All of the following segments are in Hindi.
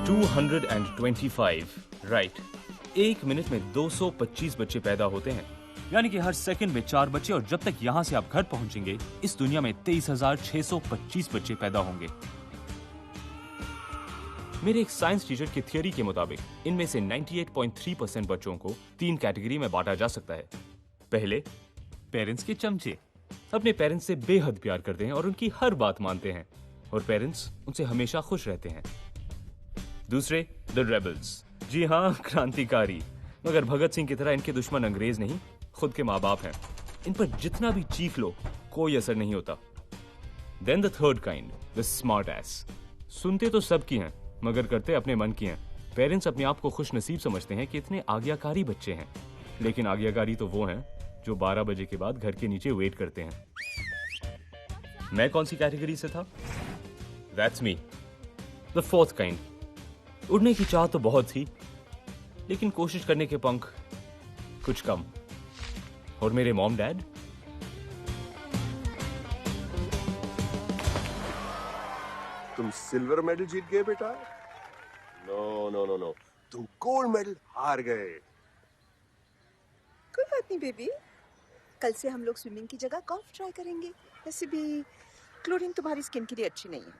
225, राइट। एक मिनट में 225 बच्चे पैदा होते हैं, यानी कि हर सेकंड में 4 बच्चे, और जब तक यहाँ से आप घर पहुंचेंगे इस दुनिया में 23,625 बच्चे पैदा होंगे। मेरे एक साइंस टीचर की थियरी के मुताबिक इनमें से 98.3% बच्चों को 3 कैटेगरी में बांटा जा सकता है। पहले, पेरेंट्स के चमचे, अपने पेरेंट्स से बेहद प्यार करते हैं और उनकी हर बात मानते हैं, और पेरेंट्स उनसे हमेशा खुश रहते हैं। दूसरे, द रेबल्स, जी हाँ, क्रांतिकारी, मगर भगत सिंह की तरह इनके दुश्मन अंग्रेज नहीं, खुद के माँ बाप हैं। इन पर जितना भी चीख लो कोई असर नहीं होता। Then the third kind, the smartest, सुनते तो सबकी हैं मगर करते अपने मन की हैं। पेरेंट्स अपने आप को खुश नसीब समझते हैं कि इतने आज्ञाकारी बच्चे हैं, लेकिन आज्ञाकारी तो वो हैं जो 12 बजे के बाद घर के नीचे वेट करते हैं। मैं कौन सी कैटेगरी से था? That's me, the fourth kind. उड़ने की चाह तो बहुत थी, लेकिन कोशिश करने के पंख कुछ कम। और मेरे मॉम डैड, तुम सिल्वर मेडल जीत गए बेटा? नो नो नो नो, तुम गोल्ड मेडल हार गए। कोई बात नहीं बेबी, कल से हम लोग स्विमिंग की जगह गोल्फ ट्राई करेंगे। वैसे भी क्लोरीन तुम्हारी स्किन के लिए अच्छी नहीं है।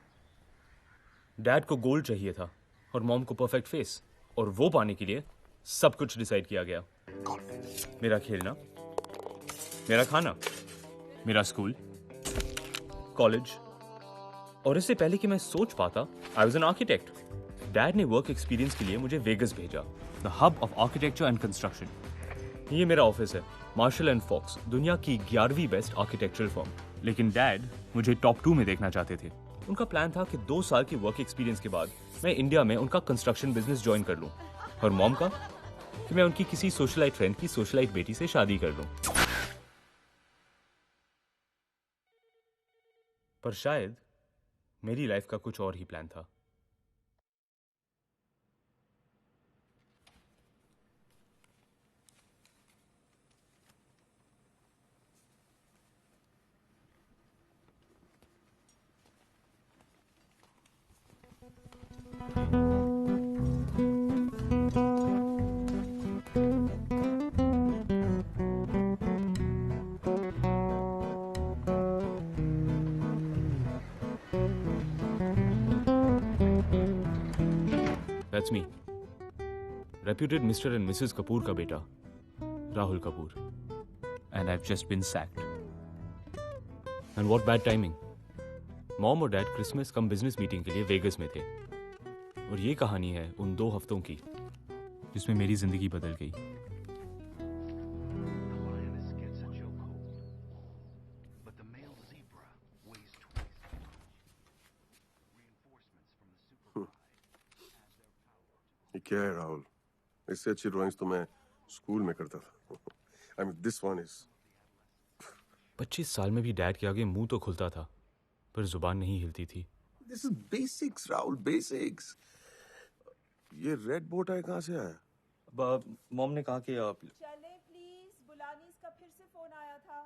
डैड को गोल्ड चाहिए था और मॉम को परफेक्ट फेस, और वो पाने के लिए सब कुछ डिसाइड किया गया। मेरा खेलना, मेरा खाना, मेरा स्कूल, कॉलेज, और इससे पहले कि मैं सोच पाता, I was an architect. Dad ने वर्क एक्सपीरियंस के लिए मुझे वेगस भेजा, the hub of architecture and construction. ये मेरा ऑफिस है, मार्शल एंड फॉक्स, दुनिया की 11वीं बेस्ट आर्किटेक्चरल फर्म। लेकिन डैड मुझे टॉप 2 में देखना चाहते थे। उनका प्लान था कि 2 साल की वर्क एक्सपीरियंस के बाद मैं इंडिया में उनका कंस्ट्रक्शन बिजनेस ज्वाइन कर लूं, और मॉम का कि मैं उनकी किसी सोशलाइट फ्रेंड की सोशलाइट बेटी से शादी कर लूं। पर शायद मेरी लाइफ का कुछ और ही प्लान था। That's me, reputed Mr. and Mrs. Kapoor का बेटा, Rahul Kapoor, and I've just been sacked. And what bad timing. Mom और डैड क्रिसमस कम बिजनेस मीटिंग के लिए वेगस में थे, और ये कहानी है उन 2 हफ्तों की जिसमें मेरी जिंदगी बदल गई। क्या है राहुल, इससे अच्छी ड्राइंग्स तो मैं स्कूल में करता था। I mean, this one is 25 साल में भी डैड के आगे मुंह तो खुलता था, पर जुबान नहीं हिलती थी। This is basics, Rahul, basics. ये रेड बोट है कहाँ से आया? मॉम ने कहा कि चले प्लीज, बुलानीस का फिर से फोन आया था।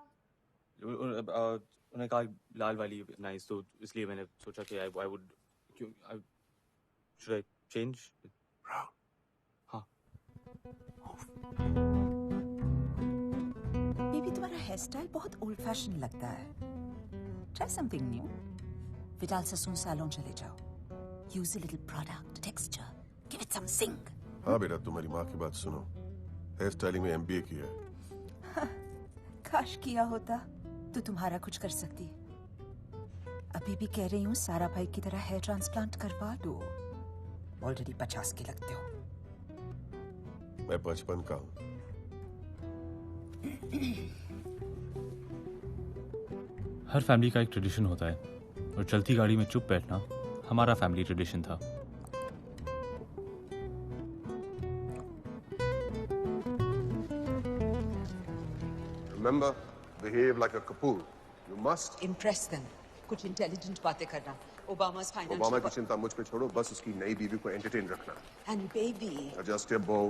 उन्हें कहा लाल वाली नाइस, तो इसलिए मैंने सोचा कि I would should I change. हाँ। बेबी, तुम्हारा हेयर स्टाइल बहुत ओल्ड फैशन लगता है। Try something new. Vidal salon चले जाओ। Use a little product, texture, give it some zing. हाँ बेटा, तुम्हारी माँ की बात सुनो, हेयर स्टाइलिंग में MBA किया है। काश किया होता तो तुम्हारा कुछ कर सकती। अभी भी कह रही हूँ सारा भाई की तरह हेयर ट्रांसप्लांट करवा दो। ऑलरेडी 50 के लगते हो। मैं 55 का हूँ। हर फैमिली का एक ट्रेडिशन होता है, और चलती गाड़ी में चुप बैठना हमारा फैमिली ट्रेडिशन था। Remember, behave like a Kapoor. You must. Impress them. कुछ इंटेलिजेंट बातें करना। ओबामा की चिंता मुझ पे छोड़ो, बस उसकी नई बीवी को एंटरटेन रखना। And baby. Adjust your bow.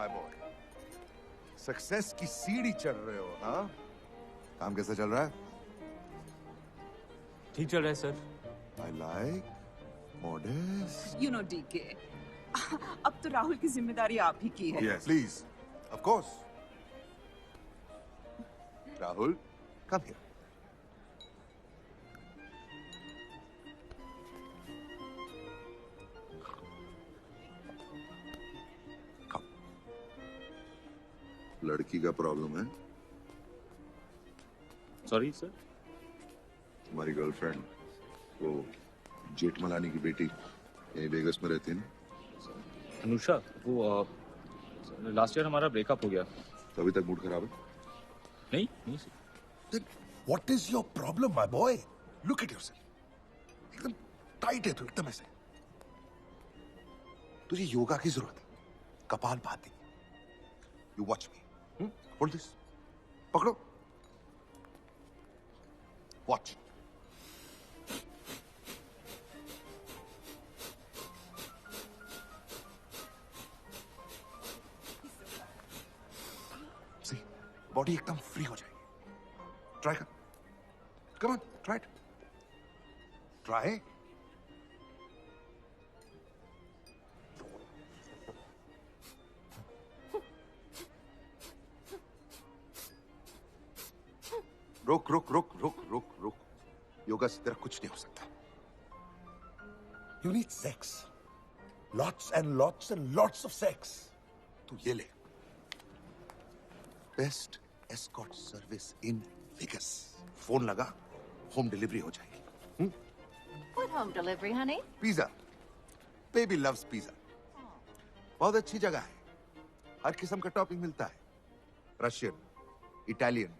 My boy. Success की सीढ़ी चढ़ रहे हो, हाँ? काम कैसा चल रहा है? ठीक चल रहा है sir. I like modest. You know DK, अब तो राहुल की जिम्मेदारी आप ही की है। Yes, please. Of course. Rahul, come here. Come. लड़की का प्रॉब्लम है? Sorry sir. तुम्हारी गर्लफ्रेंड, वो जेठमलानी की बेटी, यही वेगस में रहती है ना? अनुषा, वो लास्ट ईयर हमारा ब्रेकअप हो गया। तो अभी तक मूड खराब है? नहीं sir. Then what is your problem, my boy? Look at yourself. एकदम टाइट है तू, एकदम ऐसे। तुझे योगा की जरूरत है, kapalbhati. You watch me. Hold this. पकड़ो। Watch. See, बॉडी एकदम फ्री हो जाएगी। ट्राई कर। Come on, try it. Try. रुक रुक रुक रुक रुक रुक। योगा से तेरा कुछ नहीं हो सकता। You need sex. Lots and lots and lots of sex. तू ये ले। Best escort service in Vegas. Phone लगा, होम डिलीवरी हो जाएगी। What home delivery, honey? Pizza. Baby loves pizza. बहुत अच्छी जगह है। हर किस्म का टॉपिंग मिलता है। Russian, Italian,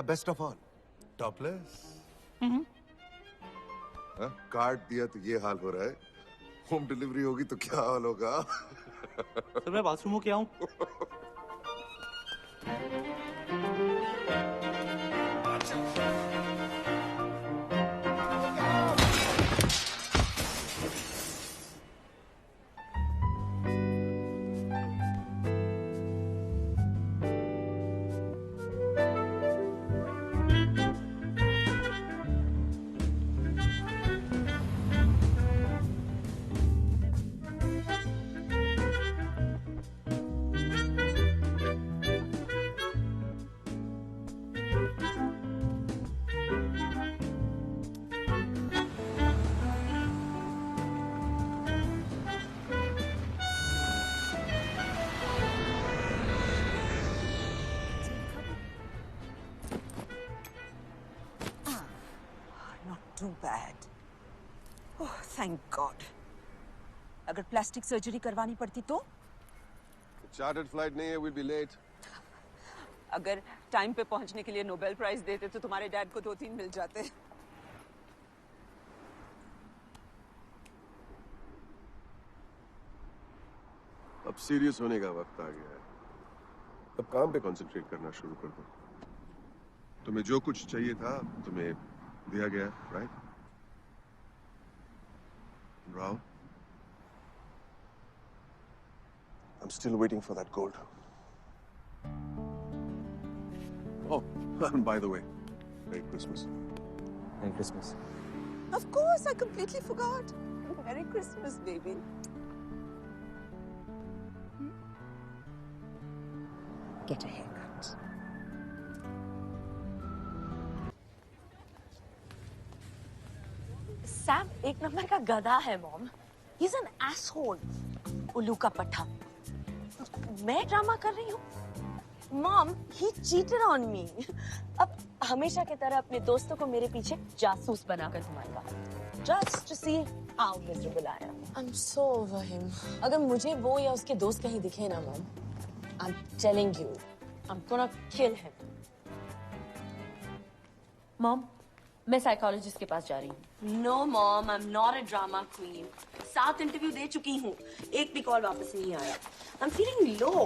best of all topless. Card दिया तो ये हाल हो रहा है, होम डिलीवरी होगी तो क्या हाल होगा? सर मैं बाथरूम हो के आऊं? Too bad. Oh, thank God. अगर प्लास्टिक सर्जरी करवानी पड़ती तो? चार्टर्ड फ्लाइट नहीं है, we'll be late. अगर टाइम पे पहुंचने के लिए नोबेल प्राइज देते तो तुम्हारे डैड को 2-3 मिल जाते। अब सीरियस होने का वक्त आ गया है। अब काम पे कंसंट्रेट करना शुरू कर दो। तुम्हें जो कुछ चाहिए था तुम्हें दिया गया, right? Rahul, I'm still waiting for that gold. Oh, and by the way, Merry Christmas. Merry Christmas. Of course, I completely forgot. Merry Christmas, baby. Get a haircut. Sam एक नंबर का गधा है मॉम। He's an asshole. उल्लू का पट्टा। मैं ड्रामा कर रही हूँ। Mom, he cheated on me. अब हमेशा की तरह अपने दोस्तों को मेरे पीछे जासूस बनाकर घुमाएगा। Just to see how miserable I am. I'm so over him. अगर मुझे वो या उसके दोस्त कहीं दिखे ना mom, I'm telling you, I'm gonna kill him. Mom, मैं साइकोलॉजिस्ट के पास जा रही हूँ। No mom, I'm not a drama queen. 7 interview दे चुकी हूँ, एक भी कॉल वापस नहीं आया। I'm feeling low.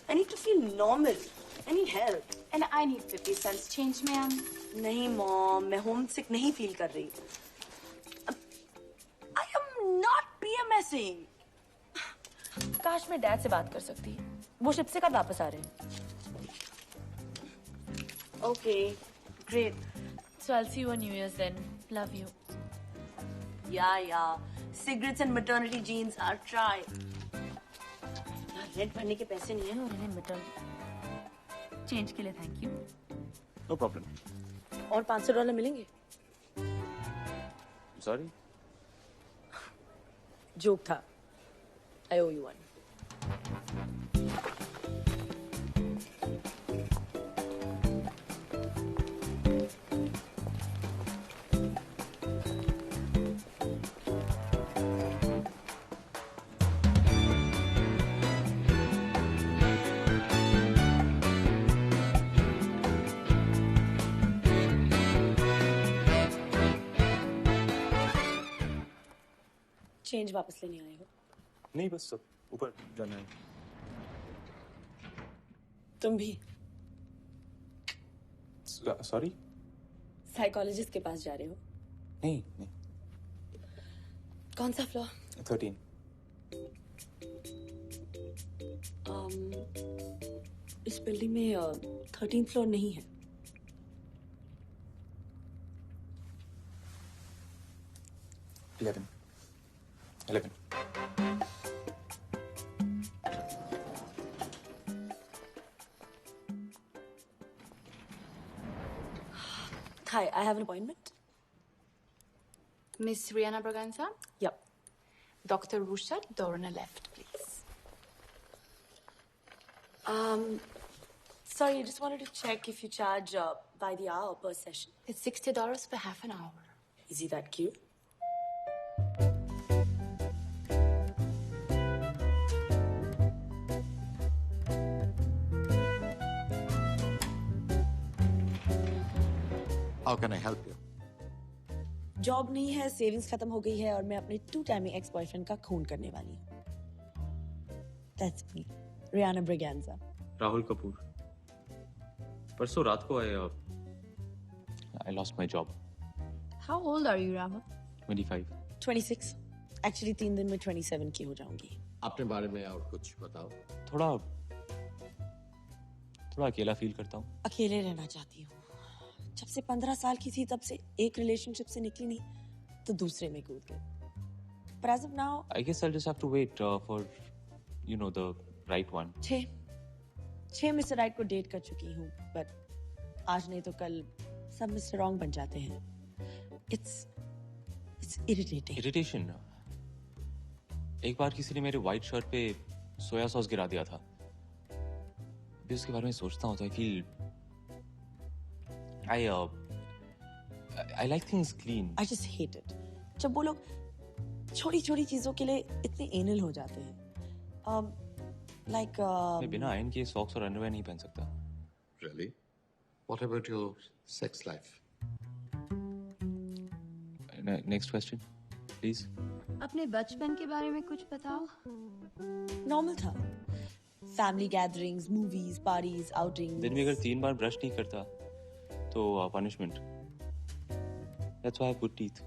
I need to feel normal. I need help. And I need 50 cents change, ma'am. नहीं मॉम, मैं होम सिक नहीं फील कर रही। I am not PMSing. काश मैं डैड से बात कर सकती। वो शिप से कब वापस आ रहे हैं? Okay, great. So I'll see you on New Year's then. Love you. Yeah. Cigarettes and maternity jeans are try. Rent भरने के पैसे नहीं है और इन्हें मिटर Change के लिए thank you. No problem. और $500 मिलेंगे. सॉरी. जोक था. I owe you one. Change वापस लेने आए हो? नहीं, बस ऊपर जाना है. तुम भी सॉरी. साइकोलॉजिस्ट के पास जा रहे हो? नहीं. कौन सा फ्लोर? 13. इस बिल्डिंग में 13th फ्लोर नहीं है. Eleven. Hi, I have an appointment. Miss Rihanna Braganza? Yep. Dr. Rusha, door on the left, please. Sorry, I just wanted to check if you charge by the hour or per session. It's $60 for half an hour. Is he that cute? How can I help you? Job नहीं है, सेविंग्स खत्म हो गई है और मैं अपने 2 टाइमिंग एक्स बॉयफ्रेंड का खून करने वाली हूँ. That's me, Rihanna Braganza. Rahul Kapoor. परसों रात को I lost my job. How old are you, Rama? 25. 26. Actually 3 दिन में 27 की हो जाऊंगी. अपने बारे में और कुछ बताओ. थोड़ा अकेला फील करता हूँ. अकेले रहना चाहती हूँ. जब से 15 साल की थी तब से एक रिलेशनशिप से निकली नहीं तो दूसरे में कूद गई. But as of now, I guess I'll just have to wait for, the right one. 6 mister right को डेट कर चुकी हूँ, बट आज नहीं तो कल सब मिस्टर रॉन्ग बन जाते हैं. It's irritating. Irritation. एक बार किसी ने मेरे व्हाइट शर्ट पे सोया सॉस गिरा दिया था. अभी उसके बारे में सोचता हूँ तो I like things clean. I just hate it. जब वो लोग छोटी छोटी चीजों के लिए इतने एनल हो जाते हैं. मैं बिना आयरन के सॉक्स और अंडरवेयर नहीं पहन सकता. Really? What about your sex life? Next question, please. अपने बचपन के बारे में कुछ बताओ. नॉर्मल था. Family gatherings, movies, parties, outings. दिन में अगर 3 बार ब्रश नहीं करता तो punishment. That's why I have good teeth.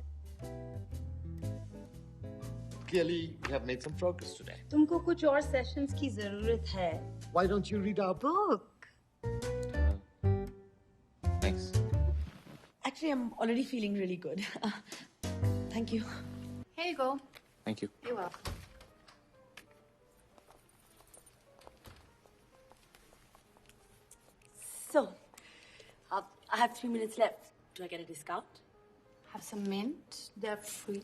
Clearly, you have made some progress today. तुमको कुछ और सेशंस की जरूरत है. Why don't you read our book? Thanks. Actually, I'm already feeling really good. Thank you. Here you go. Thank you. You're welcome. So, I have 3 minutes left. Do I get a discount? Have some mint. They're free.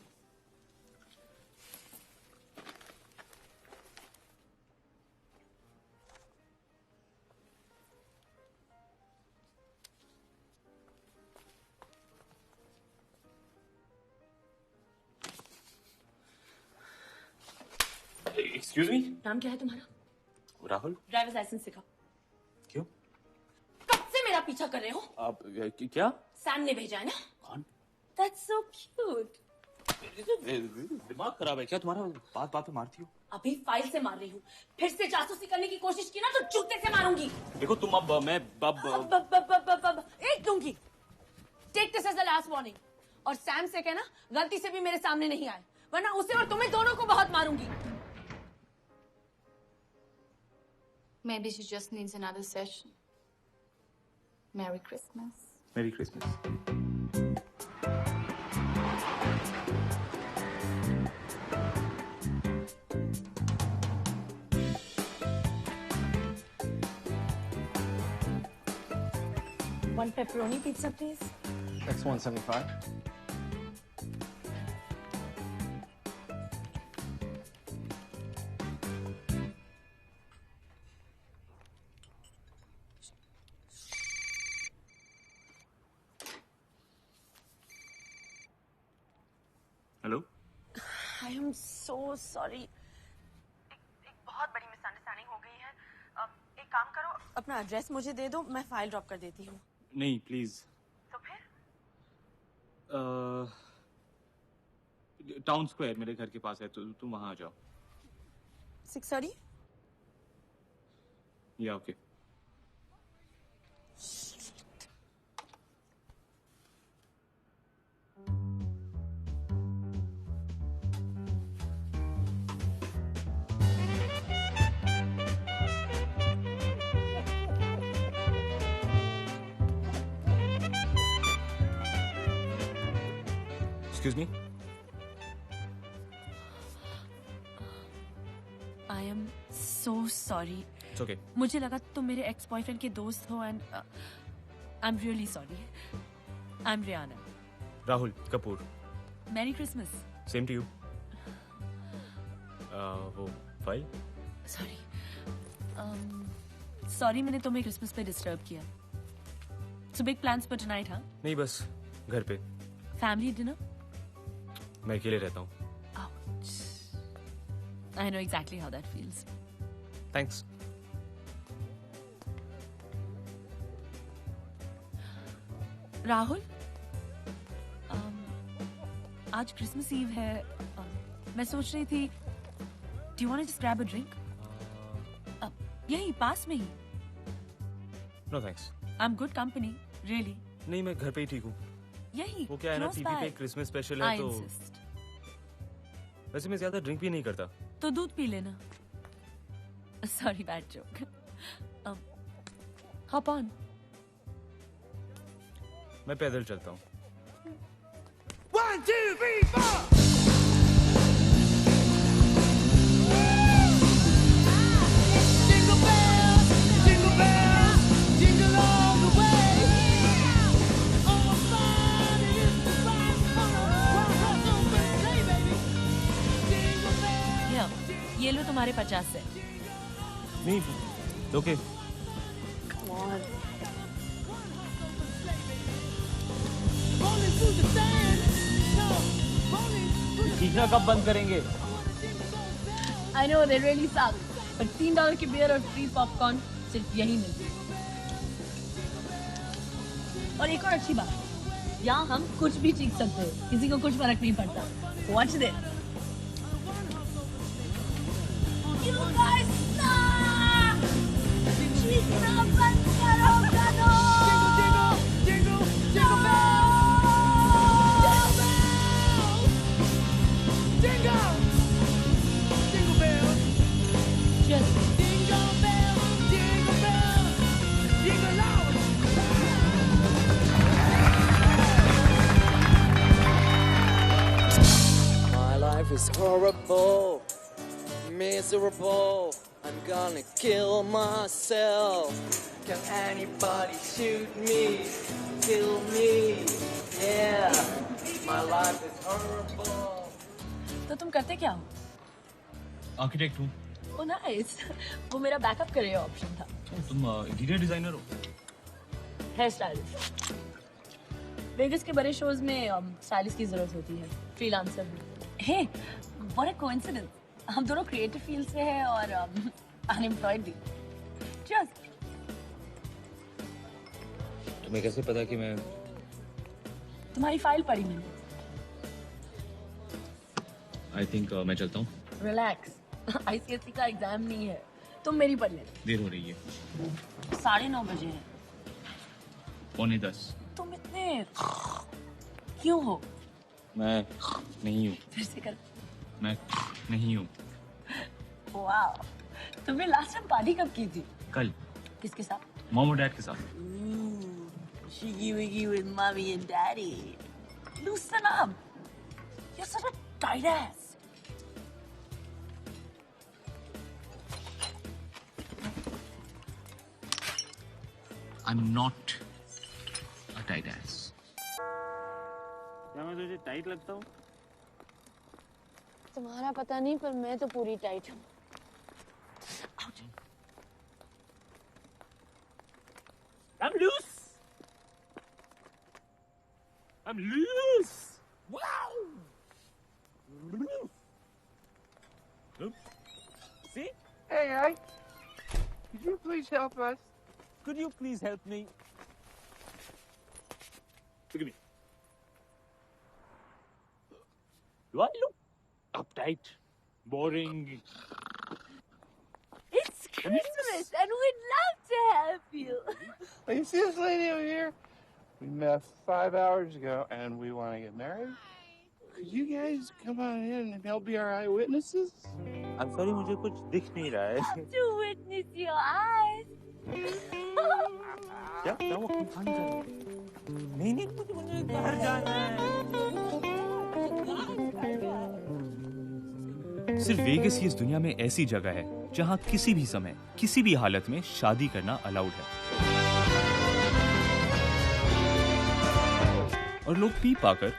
Excuse me? नाम क्या है तुम्हारा? राहुल. ड्राइवर्स लाइसेंस दिखाओ. क्यों? कब से मेरा पीछा कर रहे हो? आप क्या? सैम ने भेजा है ना? कौन? That's so cute. दिमाग खराब है क्या तुम्हारा? बात पे मारती हो. अभी फाइल से मार रही हूँ. फिर से जासूसी करने की कोशिश की ना तो जूते से मारूंगी. देखो तुम एक दूंगी. Take this as the last warning. और सैम से कहना गलती से भी मेरे सामने नहीं आए, वरना उसे और तुम्हें दोनों को बहुत मारूंगी. Maybe she just needs another session. Merry Christmas. Merry Christmas. One pepperoni pizza, please. That's 175. Hello I am so sorry. एक बहुत बड़ी मिसअंडरस्टैंडिंग हो गई है. एक काम करो, अपना एड्रेस मुझे दे दो, मैं फाइल ड्रॉप कर देती हूँ. नहीं प्लीज. तो फिर? टाउन स्क्वायर मेरे घर के पास है, तो तुम वहां आ जाओ. 6:30? या okay. Excuse me? I am so sorry. It's okay. मुझे लगा तुम मेरे एक्स बॉयफ्रेंड के दोस्त हो and I am really sorry. I am Riana. Rahul Kapoor. Merry Christmas. Same to you. वो फाइल. सॉरी. सॉरी मैंने तुम्हें क्रिसमस पे डिस्टर्ब किया. So big plans for tonight? हाँ, नहीं बस घर पे. Family dinner? मैं अकेले रहता हूँ. I know exactly how that feels. Thanks. Rahul, आज क्रिसमस ईव है. मैं सोच रही थी, do you want to just grab a drink? यही पास में ही. No thanks. I'm good company, really. नहीं मैं घर पे ही ठीक हूँ. यही. वो क्या है ना, close टीवी by. पे क्रिसमस स्पेशल है I तो. insist. वैसे मैं ज्यादा ड्रिंक भी नहीं करता. तो दूध पी लेना. Sorry, bad joke. Hop on. मैं पैदल चलता हूँ. 1, 2, 3, 4. Jingle bells, jingle bells, jingle all the way. Oh, fun it is to ride on a one-horse open sleigh, baby. Jingle bells. Here, ये लो तुम्हारे 50 से. नहीं okay. Rolling through the sand. No, rolling through the सीखना कब बंद करेंगे? I know they really suck, but $3 की beer और free popcorn सिर्फ यही मिलती है. और एक और अच्छी बात, यहाँ हम कुछ भी चीख सकते हैं, किसी को कुछ फर्क नहीं पड़ता. Watch this. You guys suck! चीखना बंद करो करो. jingle, jingle, jingle bells. Jingle, jingle bells. Just Jingle bells, jingle bells, jingle all. My life is horrible, miserable. I'm gonna kill myself. Can anybody shoot me? Kill me. Yeah, my life is horrible. तो तुम करते क्या हो? आर्किटेक्ट हूँ. Oh nice. वो मेरा बैकअप करियर ऑप्शन था. तुम इंटीरियर डिजाइनर हो. Hair stylist. वेगस के बड़े शोज में स्टाइलिस्ट की जरूरत होती है. फ्रीलांसर भी. हे, व्हाट अ कोइंसिडेंस. हम दोनों क्रिएटिव फील्ड से हैं और अनएम्प्लॉयड भी. जस्ट तुम्हें कैसे पता कि मैं. तुम्हारी फाइल पढ़ी मैंने. आई थिंक मैं चलता हूँ. रिलैक्स. आईसीएसई का एग्जाम नहीं है. तुम मेरी पढ़ ले. देर हो रही है. 9:30 बजे हैं. 9:45. तुम इतने क्यों हो? मैं नहीं हूँ. फिर से कर. मैं नहीं हूँ. वाओ, तुमने लास्ट टाइम पार्टी कब की थी? कल किसके साथ? मॉम और डैड के साथ। Shiggy wiggy with mommy and daddy. Loosen up. You're such a tight ass. I'm not a tight ass. क्या मैं तुझे टाइट लगता हूँ? तुम्हारा पता नहीं पर मैं तो पूरी टाइट हूँ। I'm loose. I'm loose. Wow. See? Hey, could you please help us? Could you please help me? Look at me. Do I look uptight, boring? It's Christmas and we'd love to help you. Hey, you see this lady over here? We met 5 hours ago and we want to get married. Could you guys come on in and help be our eyewitnesses? I'm sorry, मुझे कुछ दिख नहीं रहा है। To witness your eyes. क्या वो फन कर रही है? नहीं, मुझे घर जाना है। सिर्फ वेगस ही इस दुनिया में ऐसी जगह है जहां किसी भी समय, किसी भी हालत में शादी करना अलाउड है। और लोग पी पाकर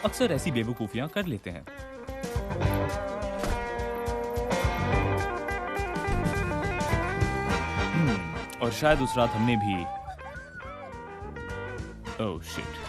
अक्सर ऐसी बेवकूफियां कर लेते हैं। और शायद उस रात हमने भी ओह शिट।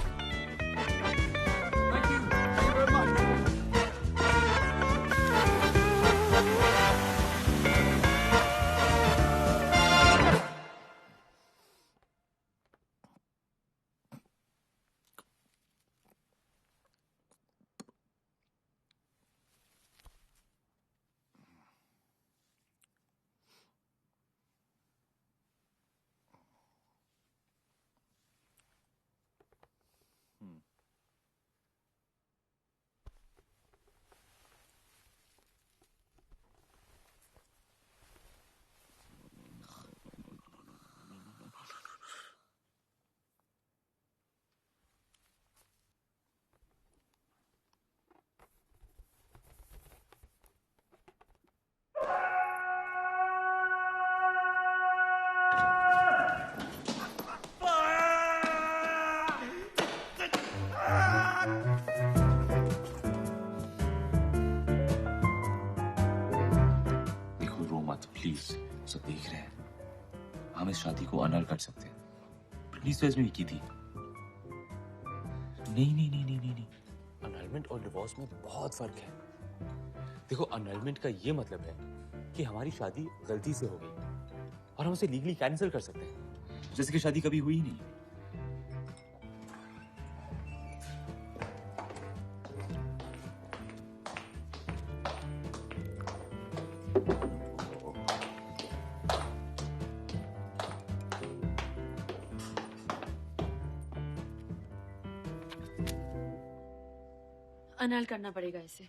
प्लीज, सब देख रहे हैं। हम इस शादी को अनल कर सकते हैं। ब्रिटनी स्पीयर्स में भी की थी। नहीं। अनलमेंट और डिवोर्स में बहुत फर्क है। देखो, अनलमेंट का ये मतलब है कि हमारी शादी गलती से हो गई और हम उसे लीगली कैंसिल कर सकते हैं, जैसे कि शादी कभी हुई ही नहीं। अनल करना पड़ेगा इसे।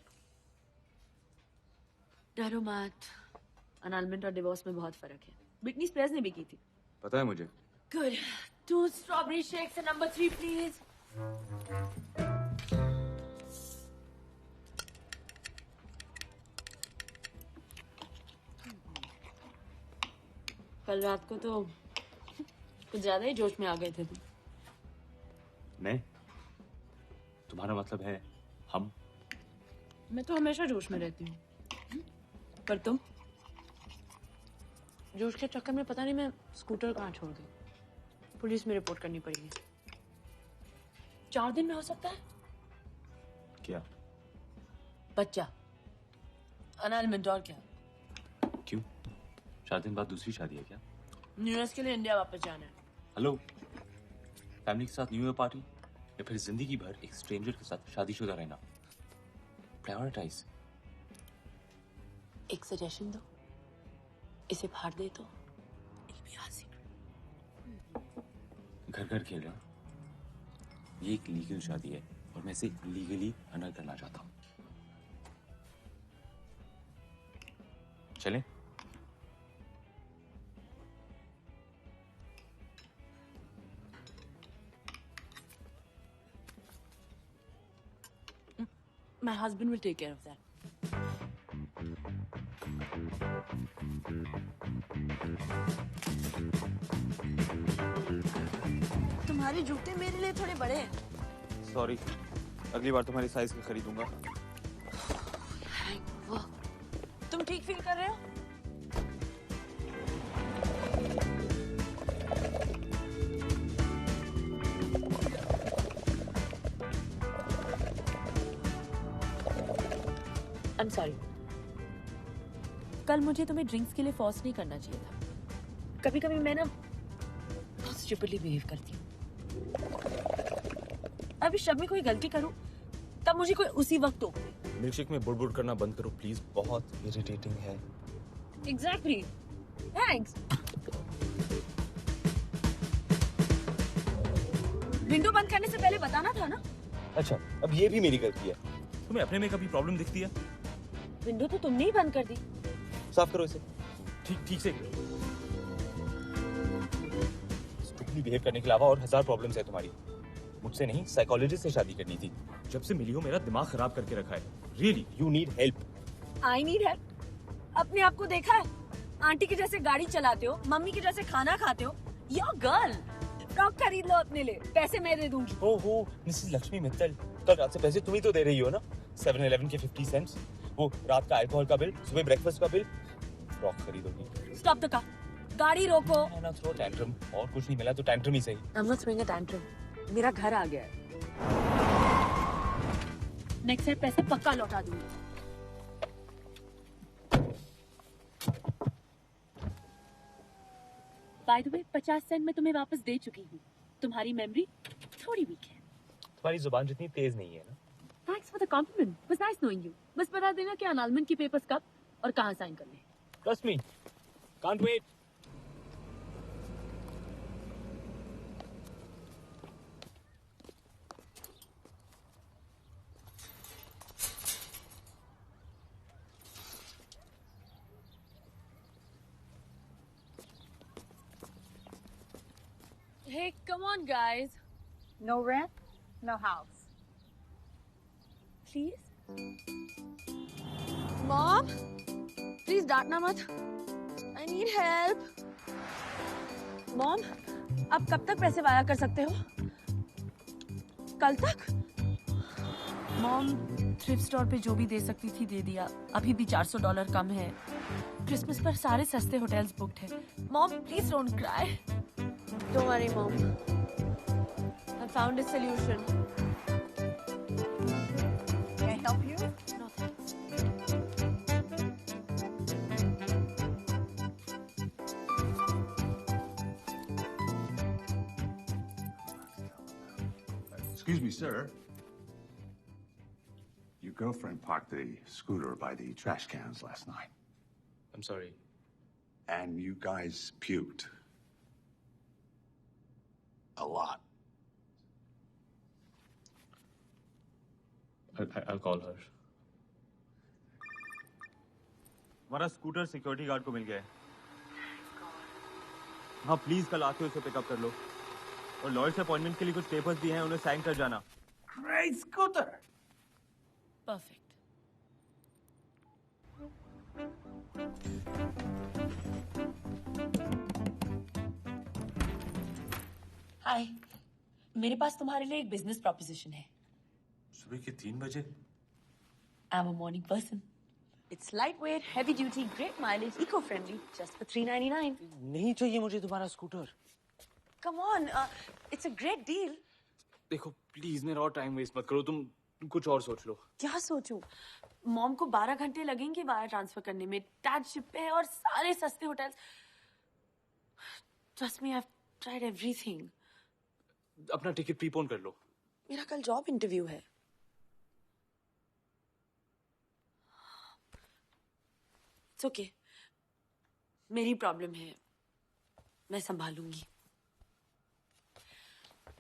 डरो मत, अनलमेंट और डिवोर्स में बहुत फर्क है। ब्रिटनी स्पीयर्स ने भी की थी। पता है मुझे। Good. 2 strawberry shakes and number 3 please. कल रात को तो कुछ ज्यादा ही जोश में आ गए थे तुम। मैं? तुम्हारा मतलब है हम? मैं तो हमेशा जोश में रहती हूँ, पर तुम? जोश के चक्कर में पता नहीं मैं स्कूटर कहाँ छोड़ गई। पुलिस में रिपोर्ट करनी पड़ेगी। 4 दिन में हो सकता है? क्या? बच्चा, अनलमेंट और क्या? क्यों? 4 दिन बाद दूसरी शादी है क्या? न्यू ईयर के लिए इंडिया वापस जाना है। हेलो, फैमिली के साथ न्यू ईयर पार्टी या फिर जिंदगी भर एक स्ट्रेंजर के साथ शादीशुदा रहना? प्रायोरिटाइज। एक सजेशन दो, इसे फाड़ दे तो घर घर खेल रहे हैं। ये एक लीगल शादी है और मैं इसे लीगली अनल करना चाहता हूँ। चलें? My husband will take care of that. तुम्हारे जूते मेरे लिए थोड़े बड़े हैं। सॉरी, अगली बार तुम्हारी साइज के खरीदूंगा। तुम ठीक फील कर रहे हो? I'm sorry. कल मुझे तुम्हें ड्रिंक्स के लिए फोर्स नहीं करना चाहिए था। कभी कभी मैं ना बहुत स्टूपिडली बिहेव करती हूँ। अभी शब में कोई गलती करूँ तब मुझे कोई उसी वक्त टोक दे। मिल्कशेक में बुड़बुड़ करना बंद करो प्लीज, बहुत इरिटेटिंग है। Exactly. Thanks. विंडो बंद करने से पहले बताना था ना। अच्छा, अब ये भी मेरी गलती है। तुम्हें अपने में कभी प्रॉब्लम दिखती है? विंडो तो तुमने ही बंद कर दी। साफ करो इसे। ठीक से। स्टूपिडली बिहेव करने के अलावा और 1000 प्रॉब्लम्स है तुम्हारी। मुझसे नहीं, साइकोलॉजिस्ट से शादी करनी थी। जब से मिली हो मेरा दिमाग खराब करके रखा है। Really you need help. I need help. अपने आप को देखा है? आंटी के जैसे गाड़ी चलाते हो, मम्मी के जैसे खाना खाते हो। You're girl. फ्रॉक खरीद लो अपने लिए, पैसे मैं दे दूंगी। ओहो, मिसेस लक्ष्मी मित्तल, कल रात से पैसे तुम ही तो दे रही हो ना? 7-Eleven के 50 सेंट्स, वो रात का अल्कोहल का बिल, सुबह ब्रेकफास्ट का बिल, फ्रॉक खरीदोगी। Stop the car. गाड़ी रोको। ना थ्रो टैंट्रम, और कुछ नहीं मिला तो टैंट्रम ही सही। I'm not throwing a tantrum. मेरा घर आ गया है। नेक्स्ट टाइम पैसे पक्का लौटा दूंगी। बाय द वे, 50 सेंट में तुम्हें वापस दे चुकी हूँ। तुम्हारी मेमोरी थोड़ी वीक है। तुम्हारी जुबान जितनी तेज नहीं है ना। Thanks for the compliment. Was nice knowing you. बस बता देना कि अनालमेंट की पेपर्स कब और कहाँ साइन करने। Trust me, can't wait. Hey, come on, guys. No rent, no house. Please? Mom? Please डांटना मत. I need help. Mom, आप कब तक पैसे वाया कर सकते हो? कल तक? मॉम थ्रिफ्ट स्टोर पे जो भी दे सकती थी दे दिया। अभी भी $400 कम है। क्रिसमस पर सारे सस्ते होटल्स बुक्ड है। Mom please don't cry. Don't worry, Mom. I found a solution. Can I help you? No thanks. Excuse me, sir. Your girlfriend parked the scooter by the trash cans last night. I'm sorry. And you guys puked. A lot. I'll call her. हमारा स्कूटर सिक्योरिटी गार्ड को मिल गया है। हाँ प्लीज कल आके उसे पिकअप कर लो और लॉयर से अपॉइंटमेंट के लिए कुछ पेपर्स दिए हैं, उन्हें साइन कर जाना। Great scooter. Perfect. हाय, मेरे पास तुम्हारे लिए एक बिजनेस प्रॉपोजिशन है। सुबह के 3 बजे? I am a morning person. It's light weight, heavy duty, great mileage, eco friendly, just for $3.99। नहीं चाहिए मुझे तुम्हारा scooter. Come on, it's a great deal. देखो प्लीज मेरा और टाइम वेस्ट मत करो, तुम कुछ और सोच लो। क्या सोचूं? मॉम को 12 घंटे लगेंगे वायर ट्रांसफर करने में। डैड शिप पे है और सारे सस्ते hotels. Trust me, I have tried everything. अपना टिकट प्रीपोन कर लो। मेरा कल जॉब इंटरव्यू है। इट्स ओके, मेरी प्रॉब्लम है, मैं संभालूंगी।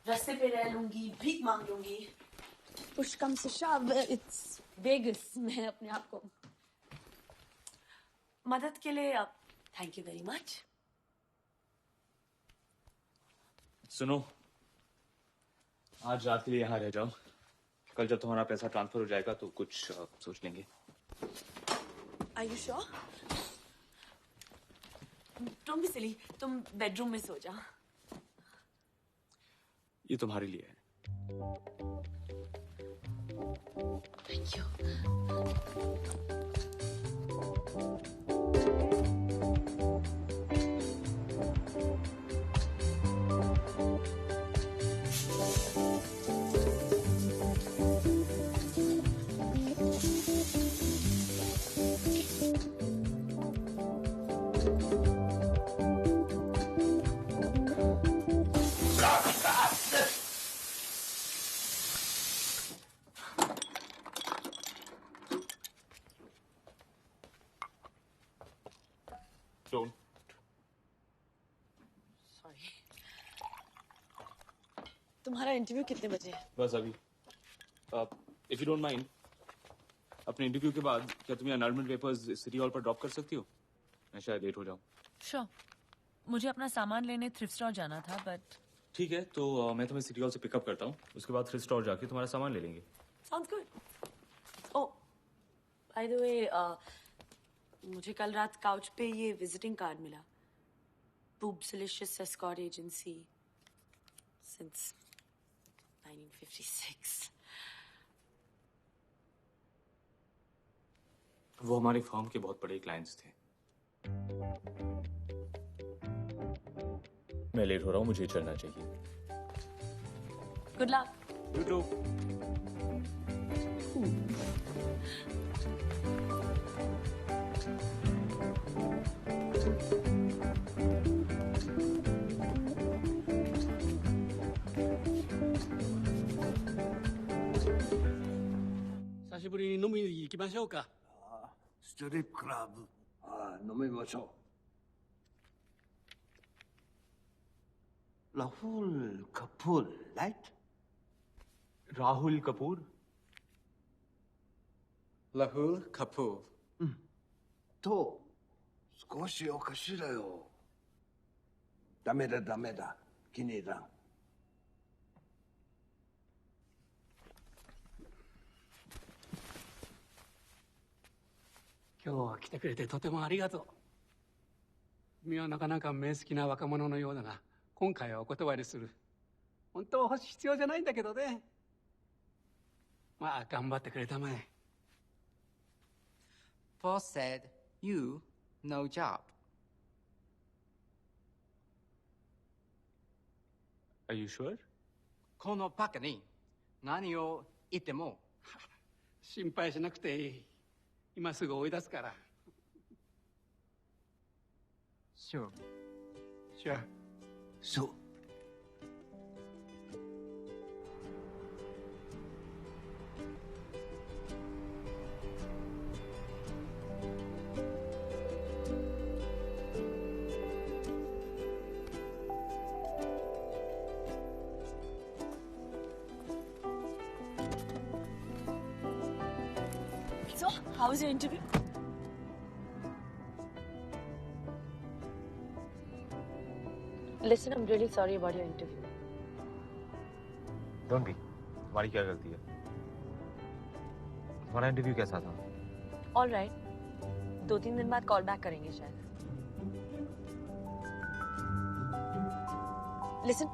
रास्ते पे रह लूंगी, भीख मांग लूंगी। पुश कम से शव, इट्स वेगस। मैं अपने आप को मदद के लिए थैंक यू वेरी मच। सुनो, आज रात के लिए यहाँ रह जाओ, कल जब तुम्हारा पैसा ट्रांसफर हो जाएगा तो कुछ सोच लेंगे। Are you sure? Don't be silly. तुम बेडरूम में सो जा। ये तुम्हारे लिए है। Thank you. Don't. Sorry. तुम्हारा इंटरव्यू कितने बजे है? बस अभी। इफ यू डोंट माइंड, अपने इंटरव्यू के बाद क्या तुम्हें अनाउंसमेंट पेपर्स सिटी हॉल पर ड्रॉप कर सकती हो? मैं शायद लेट हो जाऊं। श्योर। मुझे अपना सामान लेने थ्रिफ्ट स्टोर जाना था, बट ठीक है, तो मैं तुम्हें सिटी हॉल से पिकअप करता हूँ। उसके बाद थ्रिफ्ट स्टोर जाके तुम्हारा सामान ले लेंगे। Sounds good. Oh, by the way, मुझे कल रात काउच पे ये विजिटिंग कार्ड मिला। Boobsilicious Escort Agency since 1956. वो हमारे फर्म के बहुत बड़े क्लाइंट्स थे। मैं लेट हो रहा हूँ, मुझे चलना चाहिए। Good luck. You too. Strip club. Rahul Kapoor, right? Rahul Kapoor? Rahul Kapoor. と、少しおかしいだよ。ダメだ、ダメだ。気に入らん。今日は来てくれてとてもありがとう。君はなかなか目好きな若者のようだが、今回はお断りする。本当は必要じゃないんだけどね。まあ、頑張ってくれたまえ。Boss said, you, no job. Are you sure? このバカに何を言っても。心配しなくていい。今すぐ追い出すから。Sure. Sure. そう。So, how was your interview? Listen, I'm really sorry about your interview. Don't be. तुम्हारी क्या गलती है? तुम्हारा इंटरव्यू कैसा था? All right. 2-3 दिन बाद कॉल बैक करेंगे शायद। Listen,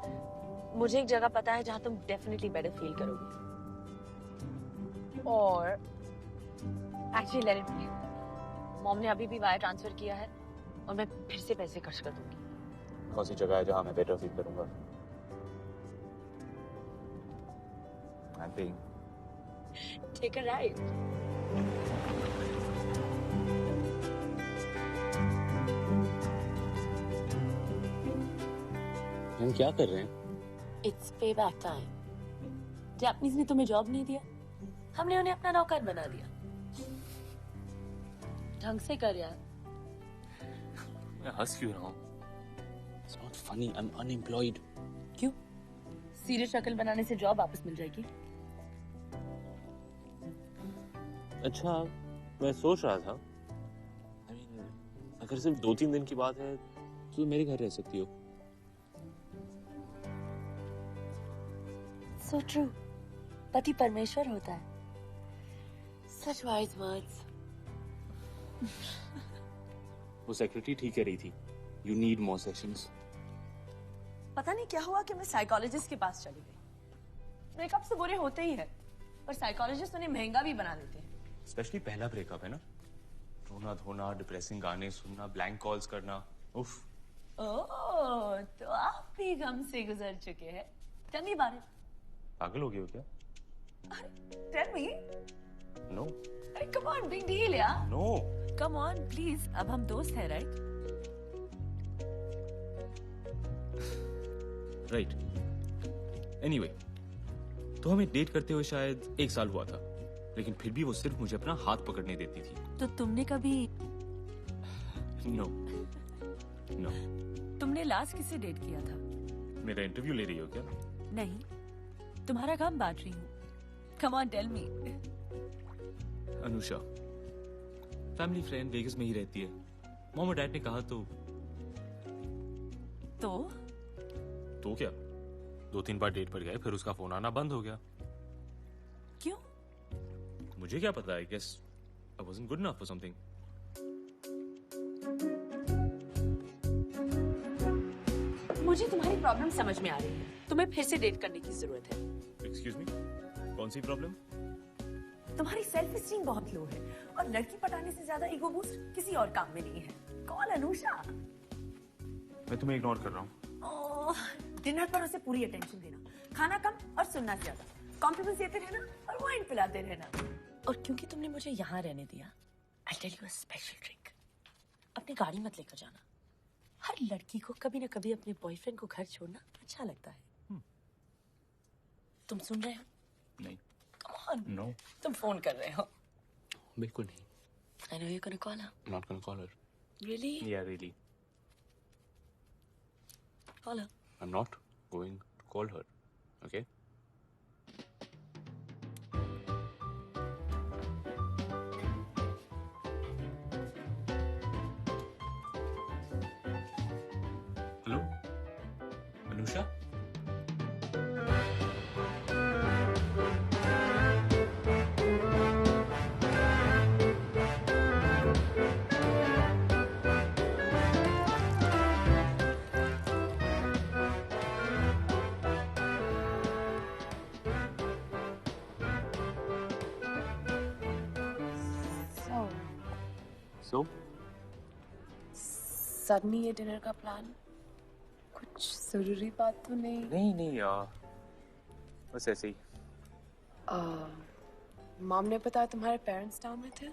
मुझे एक जगह पता है जहाँ तुम डेफिनेटली बेटर फील करोगे। और actually let it be. Mom ने अभी भी वायर ट्रांसफर किया है और मैं फिर से पैसे खर्च कर दूंगी। कौन सी जगह है जहाँ मैं बेटर फील करूंगा? I'm paying. Take a ride. हम क्या कर रहे हैं? It's payback time. जापानीज ने तुम्हें जॉब नहीं दिया, हमने उन्हें अपना नौकर बना दिया। ढंग से कर यार। मैं हंस क्यों रहा हूँ? It's not funny. I'm unemployed. क्यों? सीरियस शक्ल बनाने से जॉब वापस मिल जाएगी। अच्छा, मैं सोच रहा था, अगर सिर्फ 2-3 दिन की बात है तो मेरे घर रह सकती हो। So true. पति परमेश्वर होता है। Such wise words. वो सेक्रेटरी ठीक कह रही थी, यू नीड मोर सेशंस। पता नहीं क्या हुआ कि मैं साइकोलॉजिस्ट के पास चली गई। ब्रेकअप से बुरे होते ही है, पर साइकोलॉजिस्ट उन्हें महंगा भी बना देते हैं। स्पेशली पहला ब्रेकअप है ना, रोना धोना, डिप्रेसिंग गाने सुनना, ब्लैंक कॉल्स करना, उफ। ओह, तो आप भी गम से गुजर चुके हैं। Tell me about it. पागल हो गए हो क्या? Tell me. नो अरे come on, big deal यार। नो कम ऑन प्लीज, अब हम दोस्त हैं राइट? राइट। एनीवे, तो हमें डेट करते हुए शायद 1 साल हुआ था, लेकिन फिर भी वो सिर्फ मुझे अपना हाथ पकड़ने देती थी। तो तुमने कभी नो नो। तुमने लास्ट किससे डेट किया था? मेरा इंटरव्यू ले रही हो क्या? नहीं, तुम्हारा काम बांट रही हूँ। Come on tell me. Anusha, family friend, Vegas में ही रहती है। मॉम और डैड ने कहा तो क्या, 2-3 बार डेट पर गए, फिर उसका फोन आना बंद हो गया। क्यों? मुझे क्या पता, I guess I wasn't good enough for something. मुझे तुम्हारी प्रॉब्लम समझ में आ रही है। तुम्हें फिर से डेट करने की जरूरत है। एक्सक्यूज मी, कौन सी प्रॉब्लम? तुम्हारी सेल्फ स्टीम बहुत लो है और लड़की पटाने से ज्यादा ईगो बूस्ट किसी और काम में नहीं है। कॉल अनुषा। मैं तुम्हें इग्नोर कर रहा हूँ। डिनर पर उसे पूरी अटेंशन देना, खाना कम और सुनना ज्यादा, कॉम्प्लीमेंट्स देते रहना और वाइन पिलाते रहना। और क्योंकि तुमने मुझे यहाँ रहने दिया, I tell you a special trick. अपनी गाड़ी मत लेकर जाना। हर लड़की को कभी ना कभी अपने बॉयफ्रेंड को घर छोड़ना अच्छा लगता है। तुम सुन रहे हो? नहीं। Come on. नो तुम फोन कर रहे हो? बिल्कुल नहीं। I know you're gonna call her. Not gonna call her. Really? या really, Call her. I am not going to call her, okay? Hello Anusha? So suddenly ये डिनर का प्लान, कुछ जरूरी बात तो नहीं? नहीं बस ऐसे ही। मॉम ने बताया तुम्हारे पेरेंट्स टाउन में थे?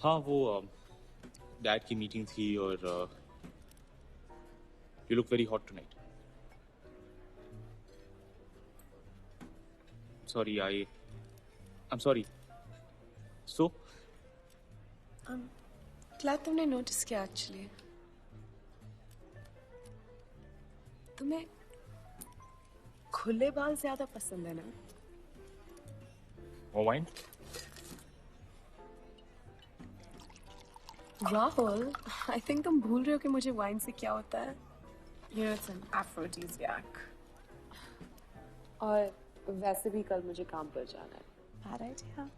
हाँ, वो डैड की मीटिंग थी और you look very hot tonight. Sorry, I am sorry. So glad तुमने नोटिस किया। एक्चुअली तुम्हें खुले बाल ज्यादा पसंद है ना? और वाइन? राहुल, आई थिंक तुम भूल रहे हो कि मुझे वाइन से क्या होता है। You know, it's an aphrodisiac. और वैसे भी कल मुझे काम पर जाना है। Bad idea.